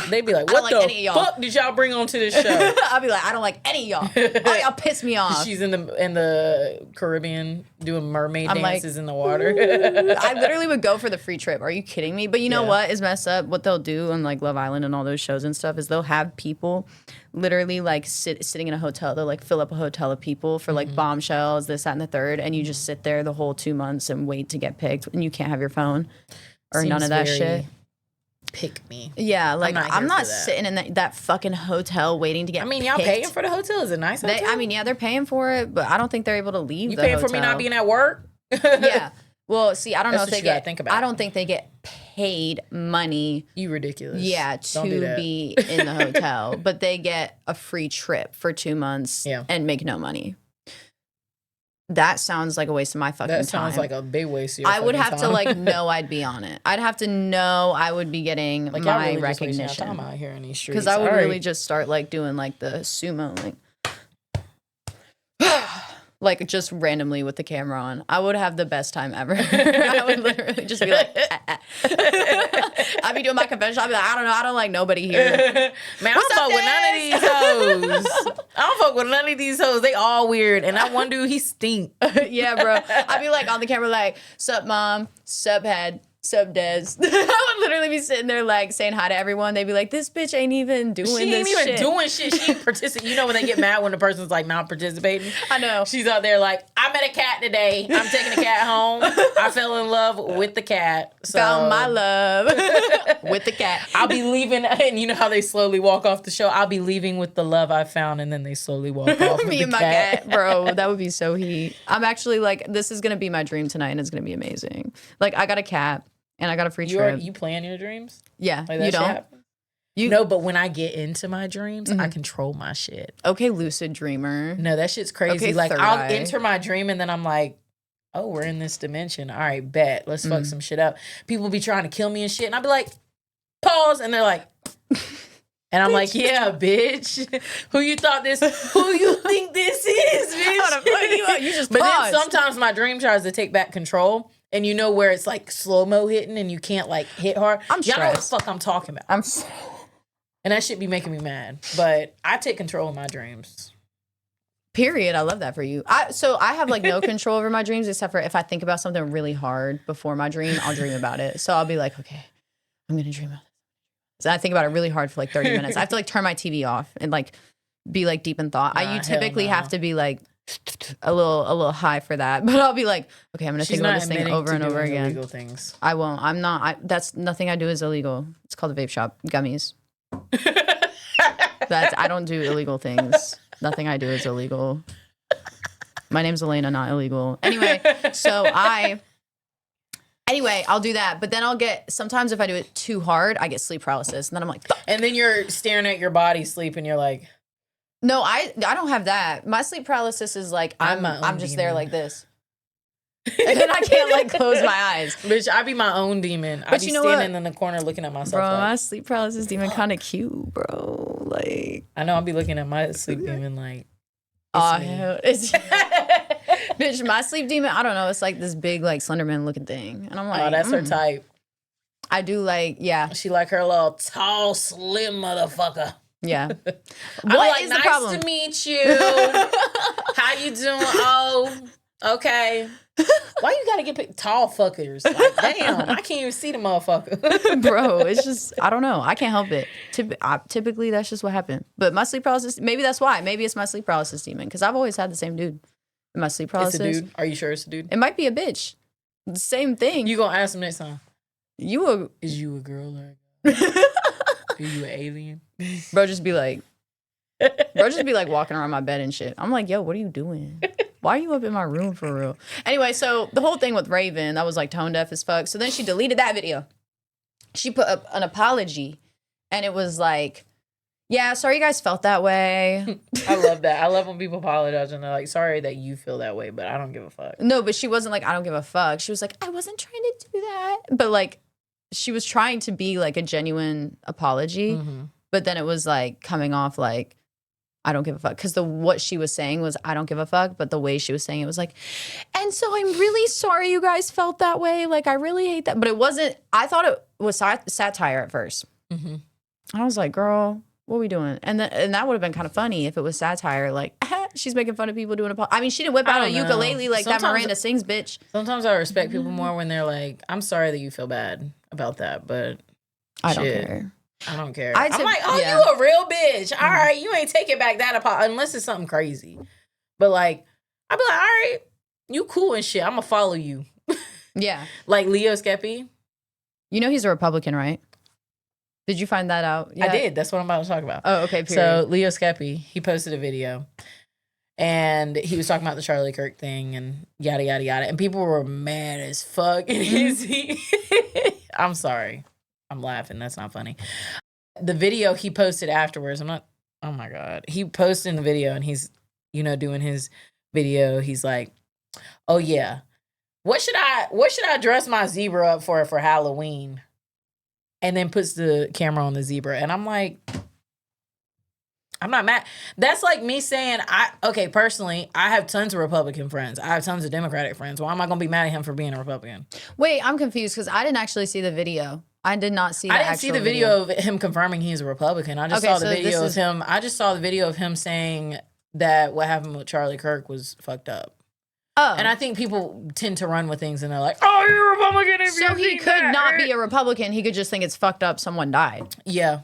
They'd be like, don't what like the any of y'all. fuck did y'all bring onto this show? I'd be like, I don't like any of y'all. All y'all piss me off. She's in the Caribbean doing mermaid dances in the water. I literally would go for the free trip. Are you kidding me? But you know what is messed up? What they'll do on like Love Island and all those shows and stuff is they'll have people literally like sitting in a hotel. They'll like fill up a hotel of people for like bombshells, this, that, and the third. And you just sit there the whole 2 months and wait to get picked. And you can't have your phone or Seems none of that very shit. Pick me. Yeah, like I'm not here for that. sitting in that fucking hotel waiting to get I mean, y'all picked. paying for the hotel? Is it nice hotel? I mean, yeah, they're paying for it, but I don't think they're able to leave you the paying hotel. for me not being at work? Yeah. Well, see, I don't know That's if what they you gotta get. think about. I don't think they get paid money. You ridiculous. Yeah, Don't do to that. be in the hotel, but they get a free trip for 2 months and make no money. That sounds like a waste of my fucking time. That sounds like a big waste of your I would fucking have to time. like know I'd be on it. I'd have to know I would be getting like, y'all my really just wasting your recognition. time out here in these streets. Because I would All right. really just start like doing like the sumo, like just randomly with the camera on. I would have the best time ever. I would literally just be like, I'd be doing my confession. I'd be like, I don't know, I don't like nobody here. Man, I don't fuck with none of these hoes. I don't fuck with none of these hoes. They all weird. And that one dude, he stink. Yeah, bro. I'd be like on the camera like, sup mom, sup head, sup Des. I would literally be sitting there like saying hi to everyone. They'd be like, this bitch ain't even doing this shit. She ain't even doing shit. She ain't participating. You know when they get mad when the person's like not participating? I know. She's out there like, I met a cat today. I'm taking the cat home. I fell in love with the cat. So Found my love with the cat. I'll be leaving, and you know how they slowly walk off the show? I'll be leaving with the love I found, and then they slowly walk off with Me the and my cat, bro. That would be so heat. I'm actually like, this is going to be my dream tonight, and it's going to be amazing. Like, I got a cat, and I got a free trip. You plan your dreams? Yeah, Like that you shit don't? happens? No, but when I get into my dreams, I control my shit. Okay, lucid dreamer. No, that shit's crazy. Okay, like, third I'll eye. enter my dream, and then I'm like, oh, we're in this dimension. All right, bet. Let's fuck some shit up. People be trying to kill me and shit, and I'll be like, pause, and they're like... And I'm like, yeah, bitch. Who you think this is, bitch? You just But then paused. sometimes my dream tries to take back control. And you know where it's like slow-mo hitting and you can't like hit hard. I'm Y'all know what the stressed. fuck I'm talking about. I'm And that shit be making me mad. But I take control of my dreams. Period. I love that for you. So I have like no control over my dreams except for if I think about something really hard before my dream, I'll dream about it. So I'll be like, okay, I'm gonna dream about this. So I think about it really hard for like 30 minutes. I have to like turn my TV off and like be like deep in thought. Nah, You typically hell no. have to be like a little high for that. But I'll be like, okay, I'm gonna think about this thing over and over again. Illegal things. I won't. I'm not. That's nothing I do is illegal. It's called a vape shop. Gummies. I don't do illegal things. Nothing I do is illegal. My name's Elena, not illegal. Anyway, I'll do that. But then sometimes if I do it too hard, I get sleep paralysis. And then I'm like, fuck. And then you're staring at your body sleep and you're like, No, I don't have that. My sleep paralysis is like, I'm just there demon. like this. And then I can't like close my eyes. bitch, I be my own demon. I But be you know standing what? in the corner looking at myself Bro, my like, sleep paralysis demon kind of cute, bro. Like, I know I'll be looking at my sleep demon like, oh, me. hell, it's bitch, my sleep demon, I don't know. It's like this big, like Slenderman looking thing. And I'm like, oh, that's her type. I do like, yeah. She like her little tall, slim motherfucker. Yeah. What is nice the problem? to meet you. How you doing? Oh, okay. Why you gotta get picked? Tall fuckers? Like, damn, I can't even see the motherfucker. Bro, it's just, I don't know. I can't help it. Typically, that's just what happened. But my sleep paralysis, maybe that's why. Maybe it's my sleep paralysis demon. Because I've always had the same dude. In my sleep It's paralysis. a dude. Are you sure it's a dude? It might be a bitch. The same thing. You gonna ask him next time? You Is you a girl or a guy? Are you an alien? bro just be like walking around my bed and shit. I'm like, yo, what are you doing? Why are you up in my room for real? Anyway, so the whole thing with Raven, that was like tone deaf as fuck. So then she deleted that video. she put up an apology, and it was like, yeah, sorry you guys felt that way. I love that. I love when people apologize and they're like, sorry that you feel that way, but I don't give a fuck. No, but she wasn't like, I don't give a fuck. She was like, I wasn't trying to do that. But like, she was trying to be like a genuine apology. But then it was like coming off like, I don't give a fuck. Because what she was saying was, I don't give a fuck. But the way she was saying it was like, and so I'm really sorry you guys felt that way. Like, I really hate that. But it wasn't, I thought it was satire at first. I was like, girl, what are we doing? And that would have been kind of funny if it was satire. Like, she's making fun of people doing I mean, she didn't whip out a ukulele like sometimes, that Miranda sings, bitch. Sometimes I respect people more when they're like, I'm sorry that you feel bad about that, but I don't care. I don't care. I'm like, oh, you a real bitch. All right, you ain't taking back that apology unless it's something crazy. But like, I'd be like, all right, you cool and shit. I'm gonna follow you. Yeah. Like Leo Skeppy. You know he's a Republican, right? Did you find that out? Yeah. I did. That's what I'm about to talk about. Oh, okay. Period. So Leo Skeppy, he posted a video, and he was talking about the Charlie Kirk thing and yada yada yada, and people were mad as fuck. I'm sorry, I'm laughing. That's not funny. The video he posted afterwards. I'm not. Oh my god. He posted in the video, and he's doing his video. He's like, oh yeah, what should I dress my zebra up for Halloween? And then puts the camera on the zebra. And I'm like, I'm not mad. That's like me saying, personally, I have tons of Republican friends. I have tons of Democratic friends. Why am I going to be mad at him for being a Republican? Wait, I'm confused because I didn't actually see the video. I did not see the I didn't see the video of him confirming he's a Republican. I just saw the video of him. I just saw the video of him saying that what happened with Charlie Kirk was fucked up. Oh. And I think people tend to run with things and they're like, oh, you're a Republican. So he could not be a Republican. He could just think it's fucked up. Someone died. Yeah.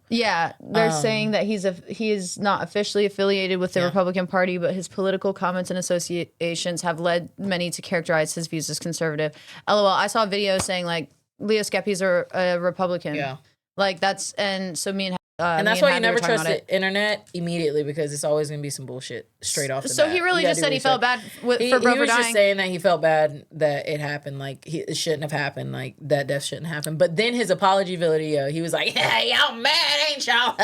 Yeah. They're saying that he is not officially affiliated with the Republican Party, but his political comments and associations have led many to characterize his views as conservative. LOL. I saw a video saying like Leo Skeppy's a Republican. Yeah. Like that's, and so me and that's why you never trust the internet immediately because it's always going to be some bullshit straight off the bat. So he really just said he felt bad for Brover dying? He was just saying that he felt bad that it happened. Like, it shouldn't have happened. Like, that death shouldn't happen. But then his apology video, he was like, hey, y'all mad, ain't y'all?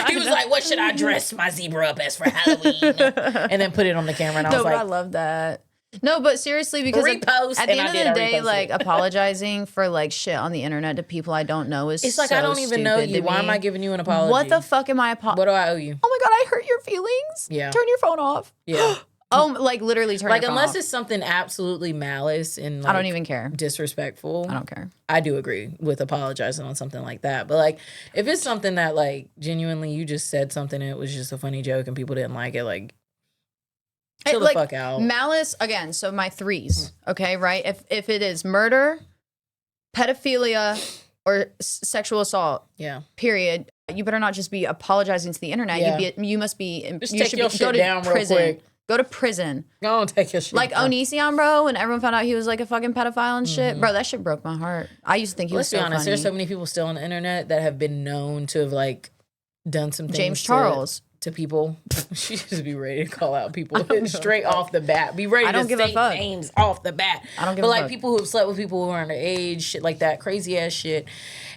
He was like, what should I dress my zebra up as for Halloween? And then put it on the camera. And I was like, I love that. No, but seriously, because at the end of the day, like apologizing for like shit on the internet to people I don't know is it's like, I don't even know you. Why am I giving you an apology? What the fuck am I What do I owe you? Oh my god, I hurt your feelings. Yeah. Turn your phone off. Yeah. Oh, like literally turn your phone unless off. It's something absolutely malice and like, I don't even care. Disrespectful. I don't care. I do agree with apologizing on something like that. But like if it's something that like genuinely you just said something and it was just a funny joke and people didn't like it, like chill the fuck out. Malice, again, so my threes, okay, right? If it is murder, pedophilia, or sexual assault, period, you better not just be apologizing to the internet. Yeah. You must be, just take your shit down real quick. Go to prison. Go and take your shit like down. Onision, bro, when everyone found out he was like a fucking pedophile and shit. Bro, that shit broke my heart. I used to think he was so funny. Let's be honest, there's so many people still on the internet that have been known to have like done some things. James Charles. To people, she just be ready to call out people straight off the bat. Be ready to say names off the bat. I don't give a fuck. But like people who have slept with people who are underage, shit like that, crazy ass shit,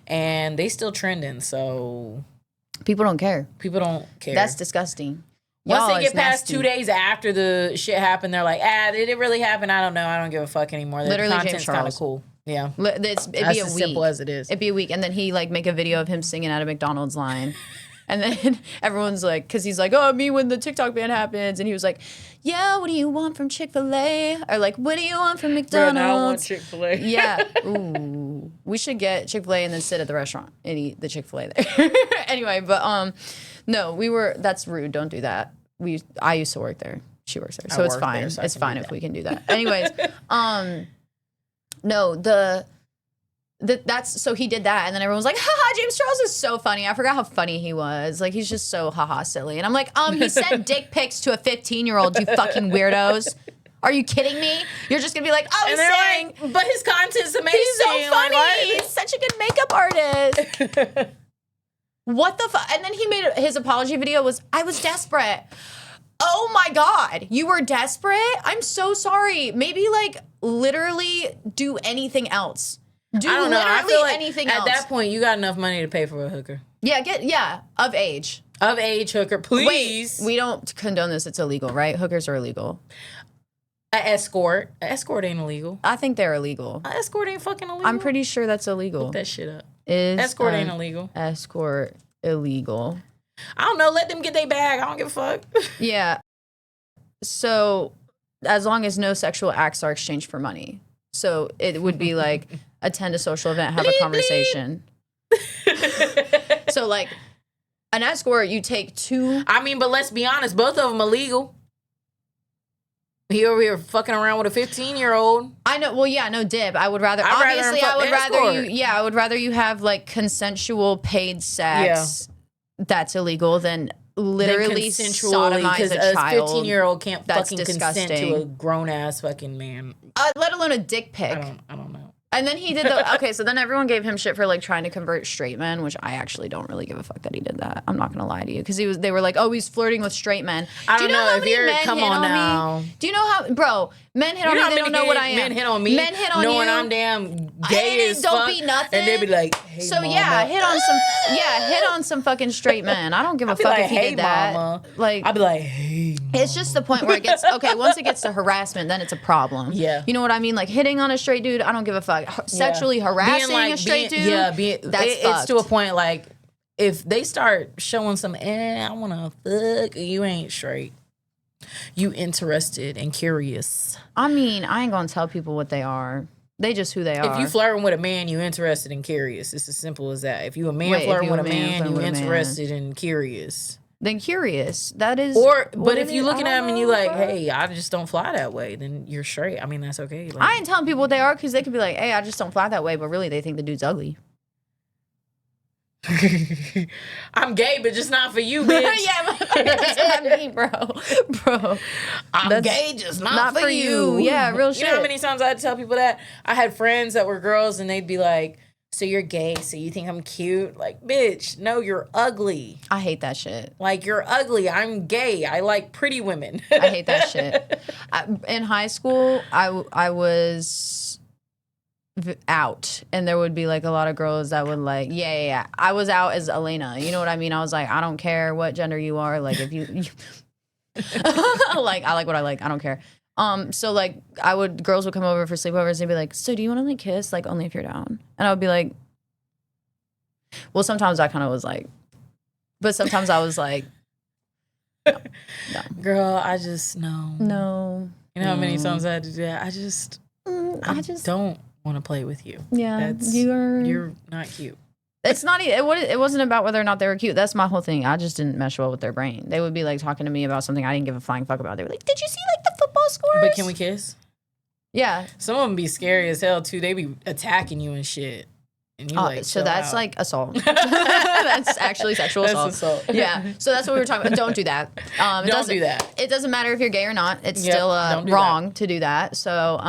and they still trending. So people don't care. People don't care. That's disgusting. Once they get past 2 days after the shit happened, they're like, did it really happen? I don't know. I don't give a fuck anymore. Literally, the content's kind of cool. Yeah, it'd be a week. Simple as it is. It'd be a week, and then he like make a video of him singing at a McDonald's line. And then everyone's like, because he's like, oh, me when the TikTok ban happens. And he was like, yeah, what do you want from Chick-fil-A? Or like, what do you want from McDonald's? Bro, I want Chick-fil-A. Yeah. Ooh. We should get Chick-fil-A and then sit at the restaurant and eat the Chick-fil-A there. Anyway, but no, that's rude. Don't do that. I used to work there. She works there. So it's fine. There, so it's fine if we can do that. Anyways, no, that's so he did that and then everyone was like, haha, James Charles is so funny. I forgot how funny he was. Like he's just so haha silly. And I'm like, he sent dick pics to a 15-year-old, you fucking weirdos. Are you kidding me? You're just gonna be like, oh, he's saying, like, but his content's amazing. He's so funny. Like, he's such a good makeup artist. What the fuck? And then he made his apology video was, I was desperate. Oh my God, you were desperate? I'm so sorry. Maybe like literally do anything else. Do I don't know. I literally feel like anything at else. that point, you got enough money to pay for a hooker. Yeah, of age. Of age hooker, please. Wait, we don't condone this. It's illegal, right? Hookers are illegal. An escort. An escort ain't illegal. I think they're illegal. An escort ain't fucking illegal. I'm pretty sure that's illegal. Look that shit up. Is escort ain't illegal. Escort illegal. I don't know. Let them get their bag. I don't give a fuck. Yeah. So as long as no sexual acts are exchanged for money. So it would be like attend a social event, have a conversation. So like an escort, you take 2. I mean, but let's be honest. Both of them illegal. He over here fucking around with a 15-year-old. I know. Well, yeah, no dib. I would rather. I'd rather Obviously, him I would fuck rather escort. you. Yeah, I would rather you have like consensual paid sex. That's illegal than literally sodomize a child. 15-year-old can't That's fucking disgusting. consent to a grown ass fucking man. Let alone a dick pic. I don't know. And then he did okay, so then everyone gave him shit for like trying to convert straight men, which I actually don't really give a fuck that he did that. I'm not gonna lie to you, because they were like, oh, he's flirting with straight men. I don't Do you know how if many you're men come hit on on now. me? Do you know how, bro? Men hit on You know me. They how don't many know what I am. men hit on me. Men hit on knowing you. I'm damn gay as don't fuck. be nothing. And they be like, hey, So mama. yeah, hit on some fucking straight men. I don't give a I'd be fuck like, if he hey, did that. mama. Like, I'd be like, hey, mama. it's just the point where it gets okay. Once it gets to harassment, then it's a problem. Yeah. You know what I mean? Like hitting on a straight dude, I don't give a fuck. Sexually harassing a straight dude, that's it's fucked. to a point like if they start showing some, I wanna fuck, you ain't straight. You interested and curious. I mean, I ain't gonna tell people what they are. They just who they are. If you flirting with a man, you interested and curious. It's as simple as that. If you a man flirting with a man, you interested and curious. Then curious. That is. But if you looking at him and you like, hey, I just don't fly that way, then you're straight. I mean, that's okay. Like, I ain't telling people what they are because they could be like, hey, I just don't fly that way, but really they think the dude's ugly. I'm gay, but just not for you, bitch. Yeah, that's what I mean, bro. I'm gay, just not for you. Yeah, real shit. You know how many times I had to tell people that? I had friends that were girls and they'd be like, so you're gay, so you think I'm cute? Like, bitch, no, you're ugly. I hate that shit. Like, you're ugly. I'm gay. I like pretty women. I hate that shit. In high school, I was out, and there would be like a lot of girls that would like, yeah. I was out as Elena. You know what I mean? I was like, I don't care what gender you are. Like, if you like, I like what I like. I don't care. So like girls would come over for sleepovers and they'd be like, so do you want to like kiss? Like only if you're down. And I would be like, well, sometimes I kind of was like, but sometimes I was like, no. Girl, I just, no. No. You know how many times I had to do that? I just don't want to play with you. Yeah. You're not cute. It's not. It wasn't about whether or not they were cute. That's my whole thing. I just didn't mesh well with their brain. They would be like talking to me about something I didn't give a flying fuck about. They were like, "Did you see like the football scores?" But can we kiss? Yeah. Some of them be scary as hell too. They be attacking you and shit. And you like, so that's out. like assault. That's actually sexual assault. That's assault. Yeah. So that's what we were talking about. Don't do that. Don't do that. It doesn't matter if you're gay or not. It's still wrong to do that. So,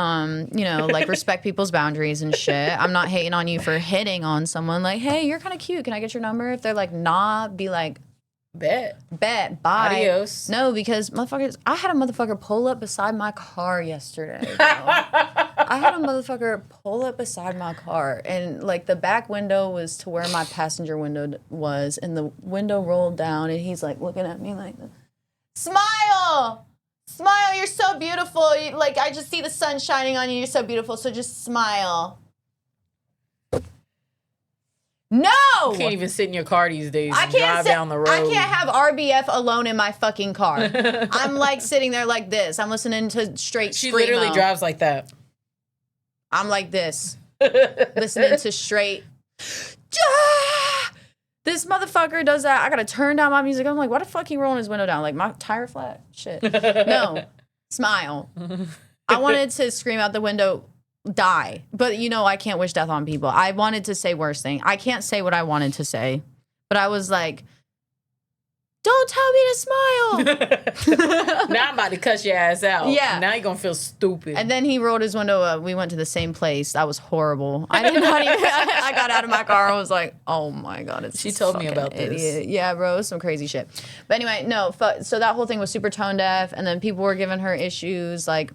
like respect people's boundaries and shit. I'm not hating on you for hitting on someone. Like, hey, you're kind of cute. Can I get your number? If they're like, nah, be like, bet, bye. Adios. No, because motherfuckers, I had a motherfucker pull up beside my car yesterday, bro. I had a motherfucker pull up beside my car, and like the back window was to where my passenger window was, and the window rolled down, and he's like looking at me like, smile, you're so beautiful. Like, I just see the sun shining on you. You're so beautiful. So just smile. No! You can't even sit in your car these days and I can't drive down the road. I can't have RBF alone in my fucking car. I'm like sitting there like this. I'm listening to straight She screamo. literally drives like that. I'm like this. Listening to straight. This motherfucker does that. I gotta turn down my music. I'm like, why the fuck he rolling his window down? Like, my tire flat? Shit. No. Smile. I wanted to scream out the window, die. But I can't wish death on people. I wanted to say worse thing. I can't say what I wanted to say. But I was like, don't tell me to smile. Now I'm about to cuss your ass out. Yeah. Now you're going to feel stupid. And then he rolled his window up. We went to the same place. That was horrible. I did not even, I got out of my car and was like, oh my God, She told me about this. Idiot. Yeah, bro, it was some crazy shit. But anyway, no, so that whole thing was super tone deaf. And then people were giving her issues like,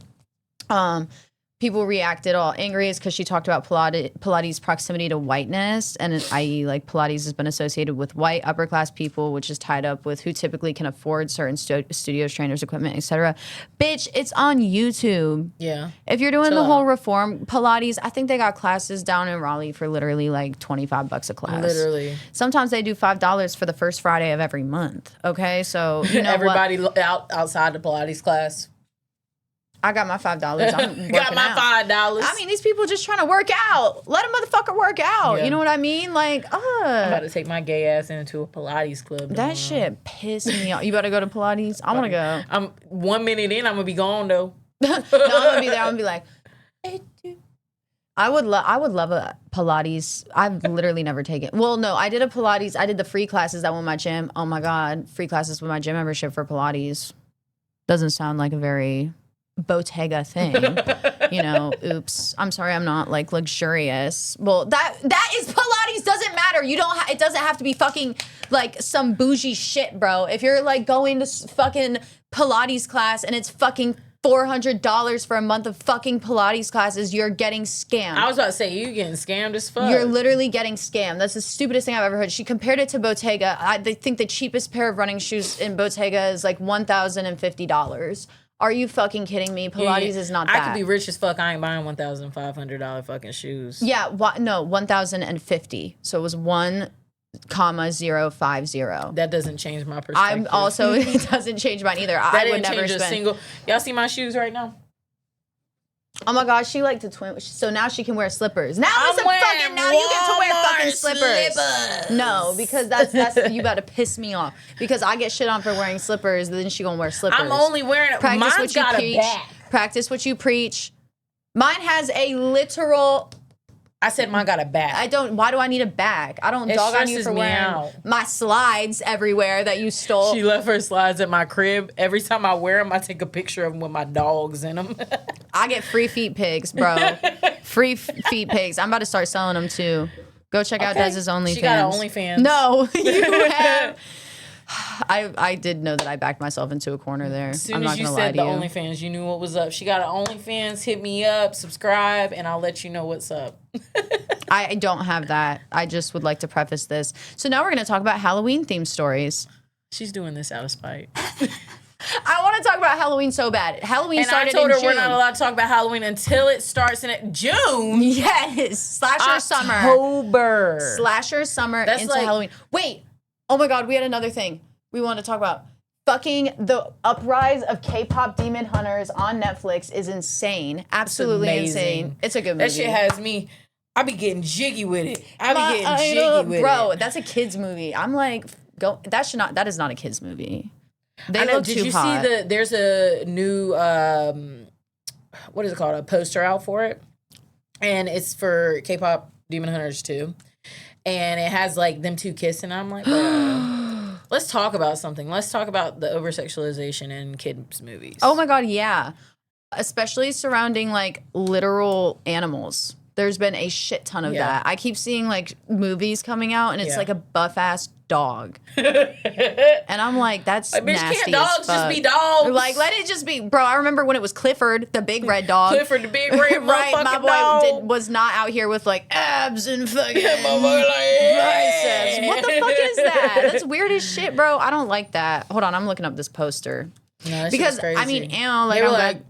people reacted all angry is because she talked about Pilates proximity to whiteness, and i.e. like Pilates has been associated with white upper class people, which is tied up with who typically can afford certain studios, trainers, equipment, etc. Bitch, it's on YouTube. Yeah. If you're doing the whole reform Pilates, I think they got classes down in Raleigh for literally like $25 a class. Literally. Sometimes they do $5 for the first Friday of every month. Okay, so you know everybody outside the Pilates class. I got my $5. I'm working got my $5. I mean, these people just trying to work out. Let a motherfucker work out. Yeah. You know what I mean? Like, I'm about to take my gay ass into a Pilates club tomorrow. That shit pissed me off. You better go to Pilates? I want to go. I'm 1 minute in, I'm going to be gone, though. No, I'm going to be there. I'm going to be like, hey, dude. I would love a Pilates. I've literally never taken. Well, no, I did a Pilates. I did the free classes that were my gym. Oh, my God. Free classes with my gym membership for Pilates. Doesn't sound like a very Bottega thing, you know. Oops, I'm sorry, I'm not like luxurious. Well, that is Pilates. Doesn't matter. You don't. It doesn't have to be fucking like some bougie shit, bro. If you're like going to fucking Pilates class and it's fucking $400 for a month of fucking Pilates classes, you're getting scammed. I was about to say, you getting scammed as fuck. You're literally getting scammed. That's the stupidest thing I've ever heard. She compared it to Bottega. They think the cheapest pair of running shoes in Bottega is like $1,050. Are you fucking kidding me? Pilates is not that. I could be rich as fuck. I ain't buying $1,500 fucking shoes. Yeah, no, 1,050. So it was 1,050. That doesn't change my perspective. It doesn't change mine either. I would never spend. Y'all see my shoes right now? Oh my gosh, she liked to twin. So now she can wear slippers. Now you get to wear fucking slippers. No, because that's you about to piss me off. Because I get shit on for wearing slippers, then she gonna wear slippers. I'm only wearing it. Mine's got a back. Practice what you preach. Mine has a literal. I said mine got a bag. Why do I need a bag? I don't dog on you for wearing my slides everywhere that you stole. She left her slides at my crib. Every time I wear them, I take a picture of them with my dogs in them. I get free feet pigs, bro. Free feet pigs. I'm about to start selling them too. Go check out Dez's OnlyFans. She got an OnlyFans. No, you have. I did know that I backed myself into a corner there. As soon as you said the OnlyFans, you knew what was up. She got an OnlyFans. Hit me up, subscribe, and I'll let you know what's up. I don't have that. I just would like to preface this. So now we're going to talk about Halloween-themed stories. She's doing this out of spite. I want to talk about Halloween so bad. Halloween started in June. And I told her we're not allowed to talk about Halloween until it starts in June. Yes. Slasher summer. October. Slasher summer That's into like, Halloween. Wait. Oh my God, we had another thing we wanted to talk about. Fucking the uprise of K-pop demon hunters on Netflix is insane. Absolutely insane. It's a good movie. That shit has me. I be getting jiggy with it. I be getting jiggy with it. Bro, that's a kid's movie. I'm like, that is not a kid's movie. They look too hot. Did you see there's a new what is it called? A poster out for it. And it's for K-pop demon hunters too. And it has like them two kissing. I'm like, bro, let's talk about something. Let's talk about the oversexualization in kids' movies. Oh my God, yeah. Especially surrounding like literal animals. There's been a shit ton of that. I keep seeing like movies coming out and it's like a buff ass dog. And I'm like, that's like, bitch, nasty can't dogs as fuck. just be dogs? Like, let it just be. Bro, I remember when it was Clifford, the big red dog. Clifford, the big red right, my boy dog. was not out here with like abs and fucking biceps. What the fuck is that? That's weird as shit, bro. I don't like that. Hold on, I'm looking up this poster. No, because crazy. I mean, like, they were like,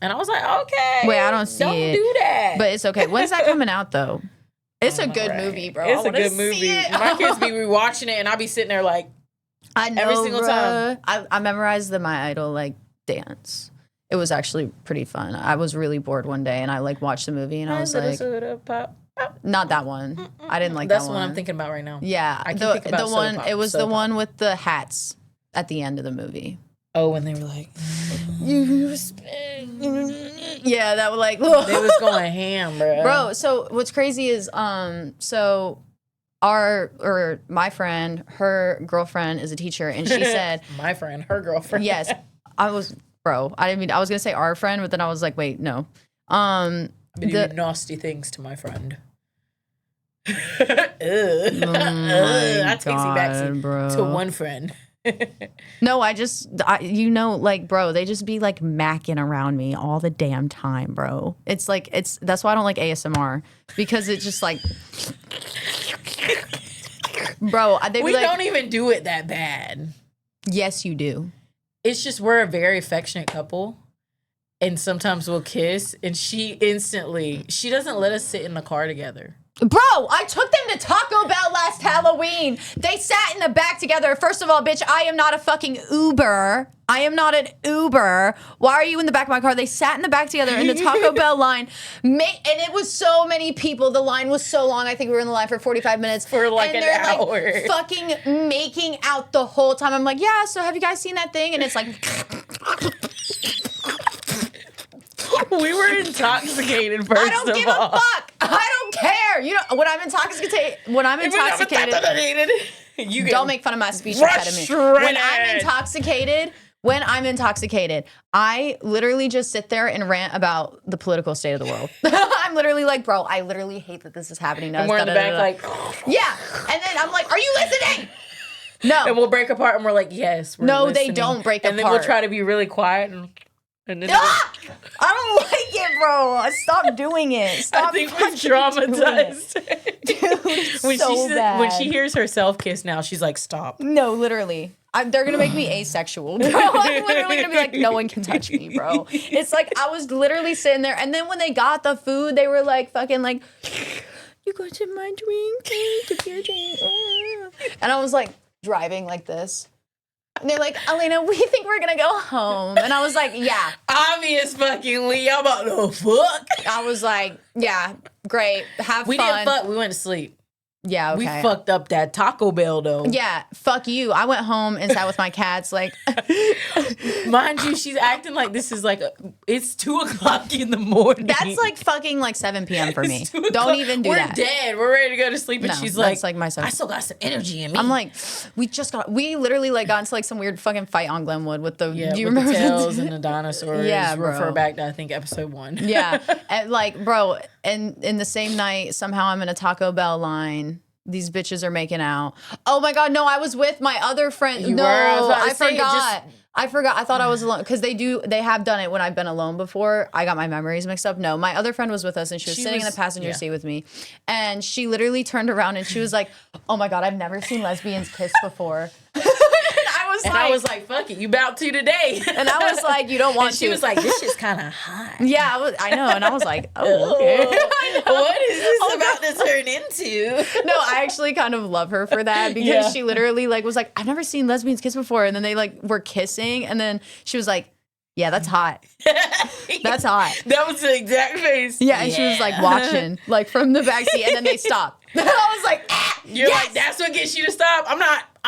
and I was like, okay. Wait, I don't see it. Don't do that. But it's okay. When's that coming out though? It's a good movie, bro. It's a good movie. My kids be rewatching it, and I be sitting there like, I know, every single time. I memorized the My Idol like dance. It was actually pretty fun. I was really bored one day, and I like watched the movie, and I was like, not that one. I didn't like that one. That's the one I'm thinking about right now. Yeah, I can think about the one. Pop, it was the one with the hats at the end of the movie. Oh, when they were like, you respect. Yeah, that was like, look. They was going ham, bro. Bro, so what's crazy is, so my friend, her girlfriend is a teacher, and she said, my friend, her girlfriend. Yes, I was gonna say our friend, but then I was like, wait, no. I've been doing nasty things to my friend. Oh my I takes you back to one friend. No, you know, like, bro, they just be like macking around me all the damn time, bro. It's like, that's why I don't like ASMR, because it's just like, bro, we don't even do it that bad. Yes, you do. It's just, we're a very affectionate couple. And sometimes we'll kiss, and she doesn't let us sit in the car together. Bro, I took them to Taco Bell last Halloween. They sat in the back together. First of all, bitch, I am not a fucking Uber. I am not an Uber. Why are you in the back of my car? They sat in the back together in the Taco Bell line. And it was so many people. The line was so long. I think we were in the line for 45 minutes. For like an hour. Like fucking making out the whole time. I'm like, yeah, so have you guys seen that thing? And it's like... We were intoxicated, first of all. I don't give a fuck. I don't care. You know, when I'm intoxicated, you don't make fun of my speech impediment. When I'm intoxicated, I literally just sit there and rant about the political state of the world. I'm literally like, bro, I literally hate that this is happening to us. And we're in the back like... Yeah. And then I'm like, are you listening? No. And we'll break apart and we're like, yes, we're listening. They don't break apart. And then we'll try to be really quiet and then I don't like it, bro. Stop doing it. Stop. I think we're traumatized. Dude, when she hears herself kiss now, she's like, stop. No, literally. They're going to make me asexual, bro. I'm literally going to be like, no one can touch me, bro. It's like, I was literally sitting there. And then when they got the food, they were like, fucking like, you go to my drink. Take your drink. And I was like, driving like this. And they're like, Elena, we think we're going to go home. And I was like, yeah. Obvious fucking Lee. I'm about to fuck. I was like, yeah, great. Have fun. We didn't fuck. We went to sleep. Yeah, okay. We fucked up that Taco Bell, though. Yeah, fuck you. I went home and sat with my cats, like... Mind you, she's acting like this is like... it's 2 o'clock in the morning. That's like fucking like 7 p.m. for me. Don't even do that. We're dead. We're ready to go to sleep. And she's like, my son. I still got some energy in me. I'm like, we literally like got into like some weird fucking fight on Glenwood with the... Yeah, do you with remember the tails and the dinosaurs. Yeah, bro. Refer back to, I think, episode 1. Yeah. And like, bro, and in the same night, somehow I'm in a Taco Bell line... These bitches are making out. Oh my God, no, I was with my other friend. I forgot. I thought I was alone. Because they have done it when I've been alone before. I got my memories mixed up. No, my other friend was with us and she was sitting in the passenger seat with me. And she literally turned around and she was like, oh my God, I've never seen lesbians kiss before. I was like, fuck it, you about to today. And I was like, you don't want to. She was like, this is kind of hot. Yeah, I know. And I was like, oh, okay. What is this about to turn into? No, I actually kind of love her for that because she literally like was like, I've never seen lesbians kiss before. And then they like were kissing. And then she was like, yeah, that's hot. That's hot. That was the exact face. Yeah, and she was like watching like from the backseat and then they stopped. I was like, you're like, that's what gets you to stop? I'm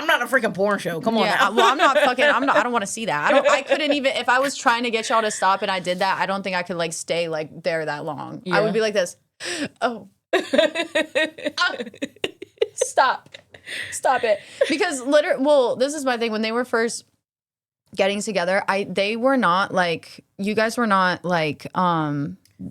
not a freaking porn show. Come on now. Well, I don't want to see that. I couldn't even, if I was trying to get y'all to stop and I did that, I don't think I could like stay like there that long. Yeah. I would be like this. Oh. Stop it. Because this is my thing. When they were first getting together, they were not like, you guys were not like,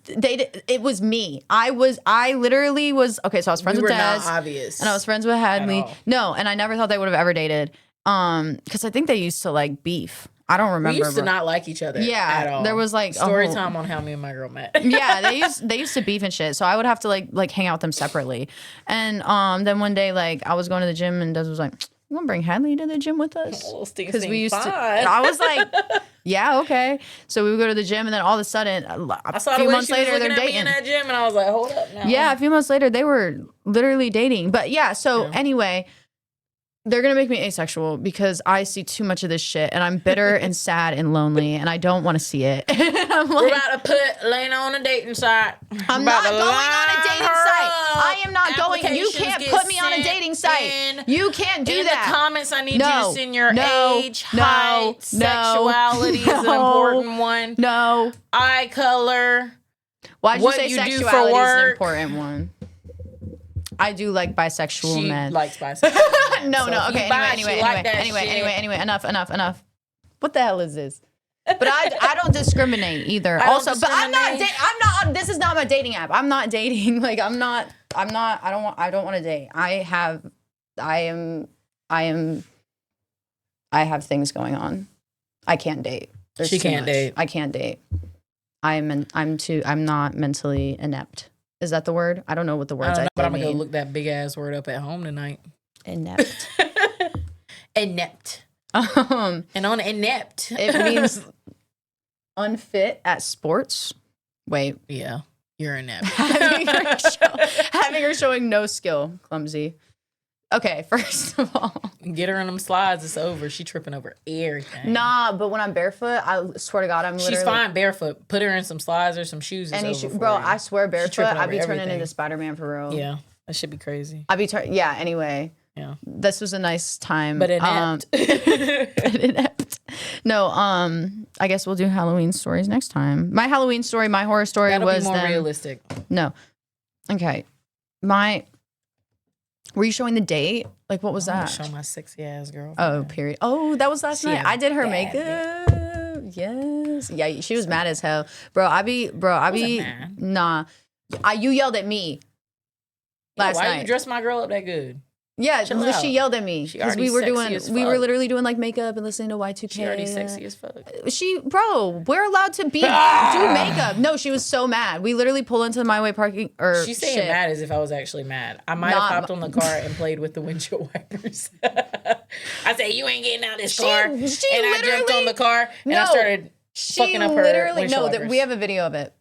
it was me. I literally was, okay, so I was friends with Des. Not obvious. And I was friends with Hadley. No, and I never thought they would have ever dated. Because I think they used to like beef. I don't remember. We used to not like each other at all. There was like story time on how me and my girl met. Yeah, they used to beef and shit. So I would have to like hang out with them separately. And then one day like I was going to the gym and Des was like, you want to bring Hadley to the gym with us? Because we used to. I was like, yeah, okay. So we would go to the gym, and then all of a sudden, a few months later, they're dating. In that gym, and I was like, hold up now. Yeah, a few months later, they were literally dating. But yeah, so anyway, they're gonna make me asexual because I see too much of this shit, and I'm bitter and sad and lonely, and I don't want to see it. We're about to put Lena on a dating site. I'm not going on a dating site. I am not going. You can't put me on a dating site. You can't do that. In the comments, I need you to send your age, height, sexuality is an important one. No. Eye color. Why'd you say sexuality is an important one? I do like bisexual men. She likes bisexual men. No. Okay. Anyway. Enough. What the hell is this? But I don't discriminate either. But I'm not. This is not my dating app. I'm not dating. Like I don't want to date. I am I have things going on. I can't date. She can't date. I can't date. I'm not mentally inept. Is that the word? I don't know what the words I but I'm mean. gonna go look that big ass word up at home tonight. Inept. Inept. And on inept, it means unfit at sports. Wait. Yeah, you're inept. having her showing no skill. Clumsy. Okay, first of all. Get her in them slides, it's over. She tripping over everything. Nah, but when I'm barefoot, I swear to God, I'm literally... She's fine barefoot. Put her in some slides or some shoes. Bro, I swear barefoot, I'd be turning into Spider-Man for real. Yeah, that should be crazy. Yeah, anyway. Yeah. This was a nice time. But inept. No, I guess we'll do Halloween stories next time. My Halloween story, my horror story That'll was be more realistic. No. Okay. Were you showing the date? Like, what was that? Show my sexy ass girl. Oh, period. Oh, that was last night. I did her makeup. Yes. Yeah, she was mad as hell. Nah. You yelled at me last night. Why you dress my girl up that good? Yeah, she yelled at me because we were literally doing like makeup and listening to Y2K. She already sexy as fuck. We're allowed to do makeup. No, she was so mad. We literally pull into my way parking she's saying mad as if I was actually mad. I might have hopped on the car and played with the windshield wipers. I said, "You ain't getting out of this car," and I jumped on the car and I started. Fucking up her we have a video of it.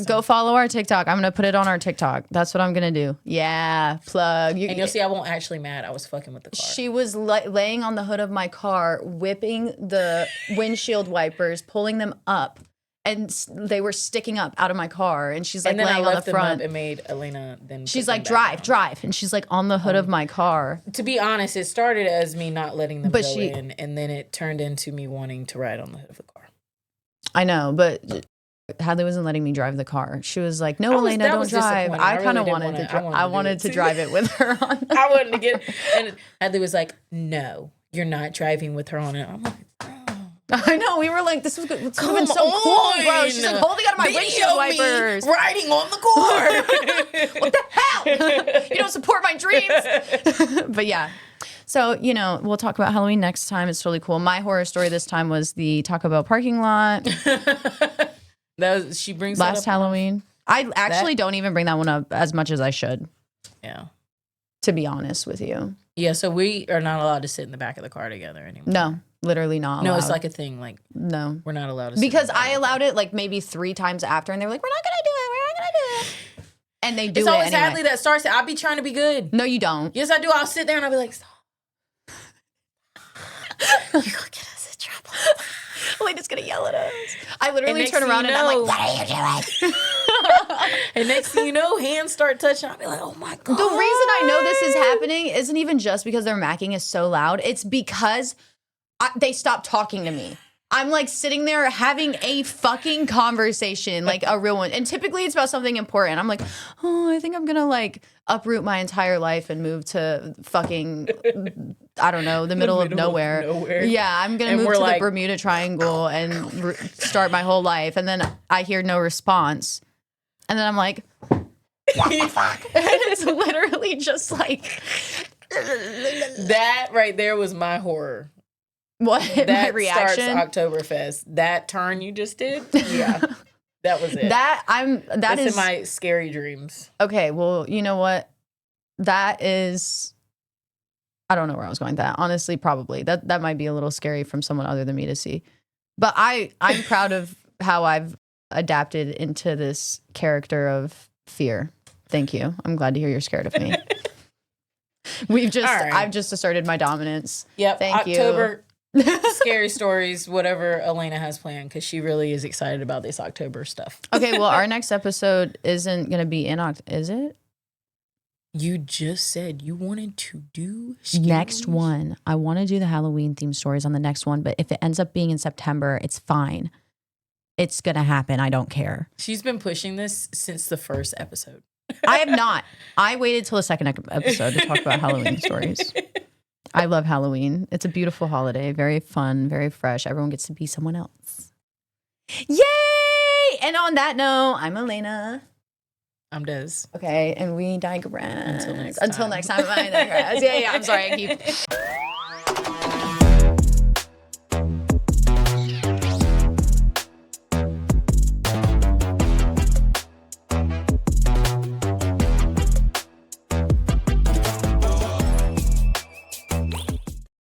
Go follow our TikTok. I'm gonna put it on our TikTok. That's what I'm gonna do. Yeah, plug. And you'll see I won't actually mad. I was fucking with the car. She was laying on the hood of my car, whipping the windshield wipers, pulling them up, and they were sticking up out of my car. And she's like laying on the front. It made Elena then. She's like, drive, and she's like on the hood of my car. To be honest, it started as me not letting them go in, and then it turned into me wanting to ride on the hood of the car. I know, but Hadley wasn't letting me drive the car. She was like, "No, Elena, don't drive." I kind of wanted to drive. I wanted to drive it with her on. I wanted to get, and Hadley was like, "No, you're not driving with her on it." I'm like, I know, we were like, this was good. It's been so cool, bro. She's like holding out of my windshield wipers. Riding on the car. What the hell? You don't support my dreams. But yeah. So, we'll talk about Halloween next time. It's really cool. My horror story this time was the Taco Bell parking lot. She brings last Halloween. I actually don't even bring that one up as much as I should. Yeah. To be honest with you. Yeah, so we are not allowed to sit in the back of the car together anymore. No. Literally not allowed. No, it's like a thing. Like, no, we're not allowed to sit because I allowed it like maybe 3 times after, and they were like, "We're not gonna do it. And they do. It's always anyway. Hadley that starts it. I'll be trying to be good. No, you don't. Yes, I do. I'll sit there and I'll be like, "Stop. You're gonna get us in trouble." Elena's gonna yell at us. I literally turn around and I'm like, "What are you doing?" And next thing you know, hands start touching. I'll be like, "Oh my God." The reason I know this is happening isn't even just because their macking is so loud. It's because they stopped talking to me. I'm like sitting there having a fucking conversation, like a real one. And typically it's about something important. I'm like, oh, I think I'm gonna like uproot my entire life and move to fucking, I don't know, the middle of nowhere. Yeah, I'm gonna move to the Bermuda Triangle and start my whole life. And then I hear no response. And then I'm like, what the fuck? And it's literally just like. That right there was my horror. What? That my reaction? Starts Oktoberfest. That turn you just did? Yeah. That was it. That's in my scary dreams. Okay, well, you know what? That is, I don't know where I was going with that. Honestly, probably. That might be a little scary from someone other than me to see. But I'm proud of how I've adapted into this character of fear. Thank you. I'm glad to hear you're scared of me. I've just asserted my dominance. Yep. Thank October, scary stories, whatever Elena has planned, because she really is excited about this October stuff. Okay, well, our next episode isn't going to be in October, is it? You just said you wanted to do next one. I want to do the Halloween themed stories on the next one, but if it ends up being in September, it's fine. It's going to happen. I don't care. She's been pushing this since the first episode. I have not. I waited till the second episode to talk about Halloween stories. I love Halloween. It's a beautiful holiday. Very fun, very fresh. Everyone gets to be someone else. Yay! And on that note, I'm Elena. I'm Des. Okay, and we digress. Until next time, I digress. Yeah, I'm sorry. I keep...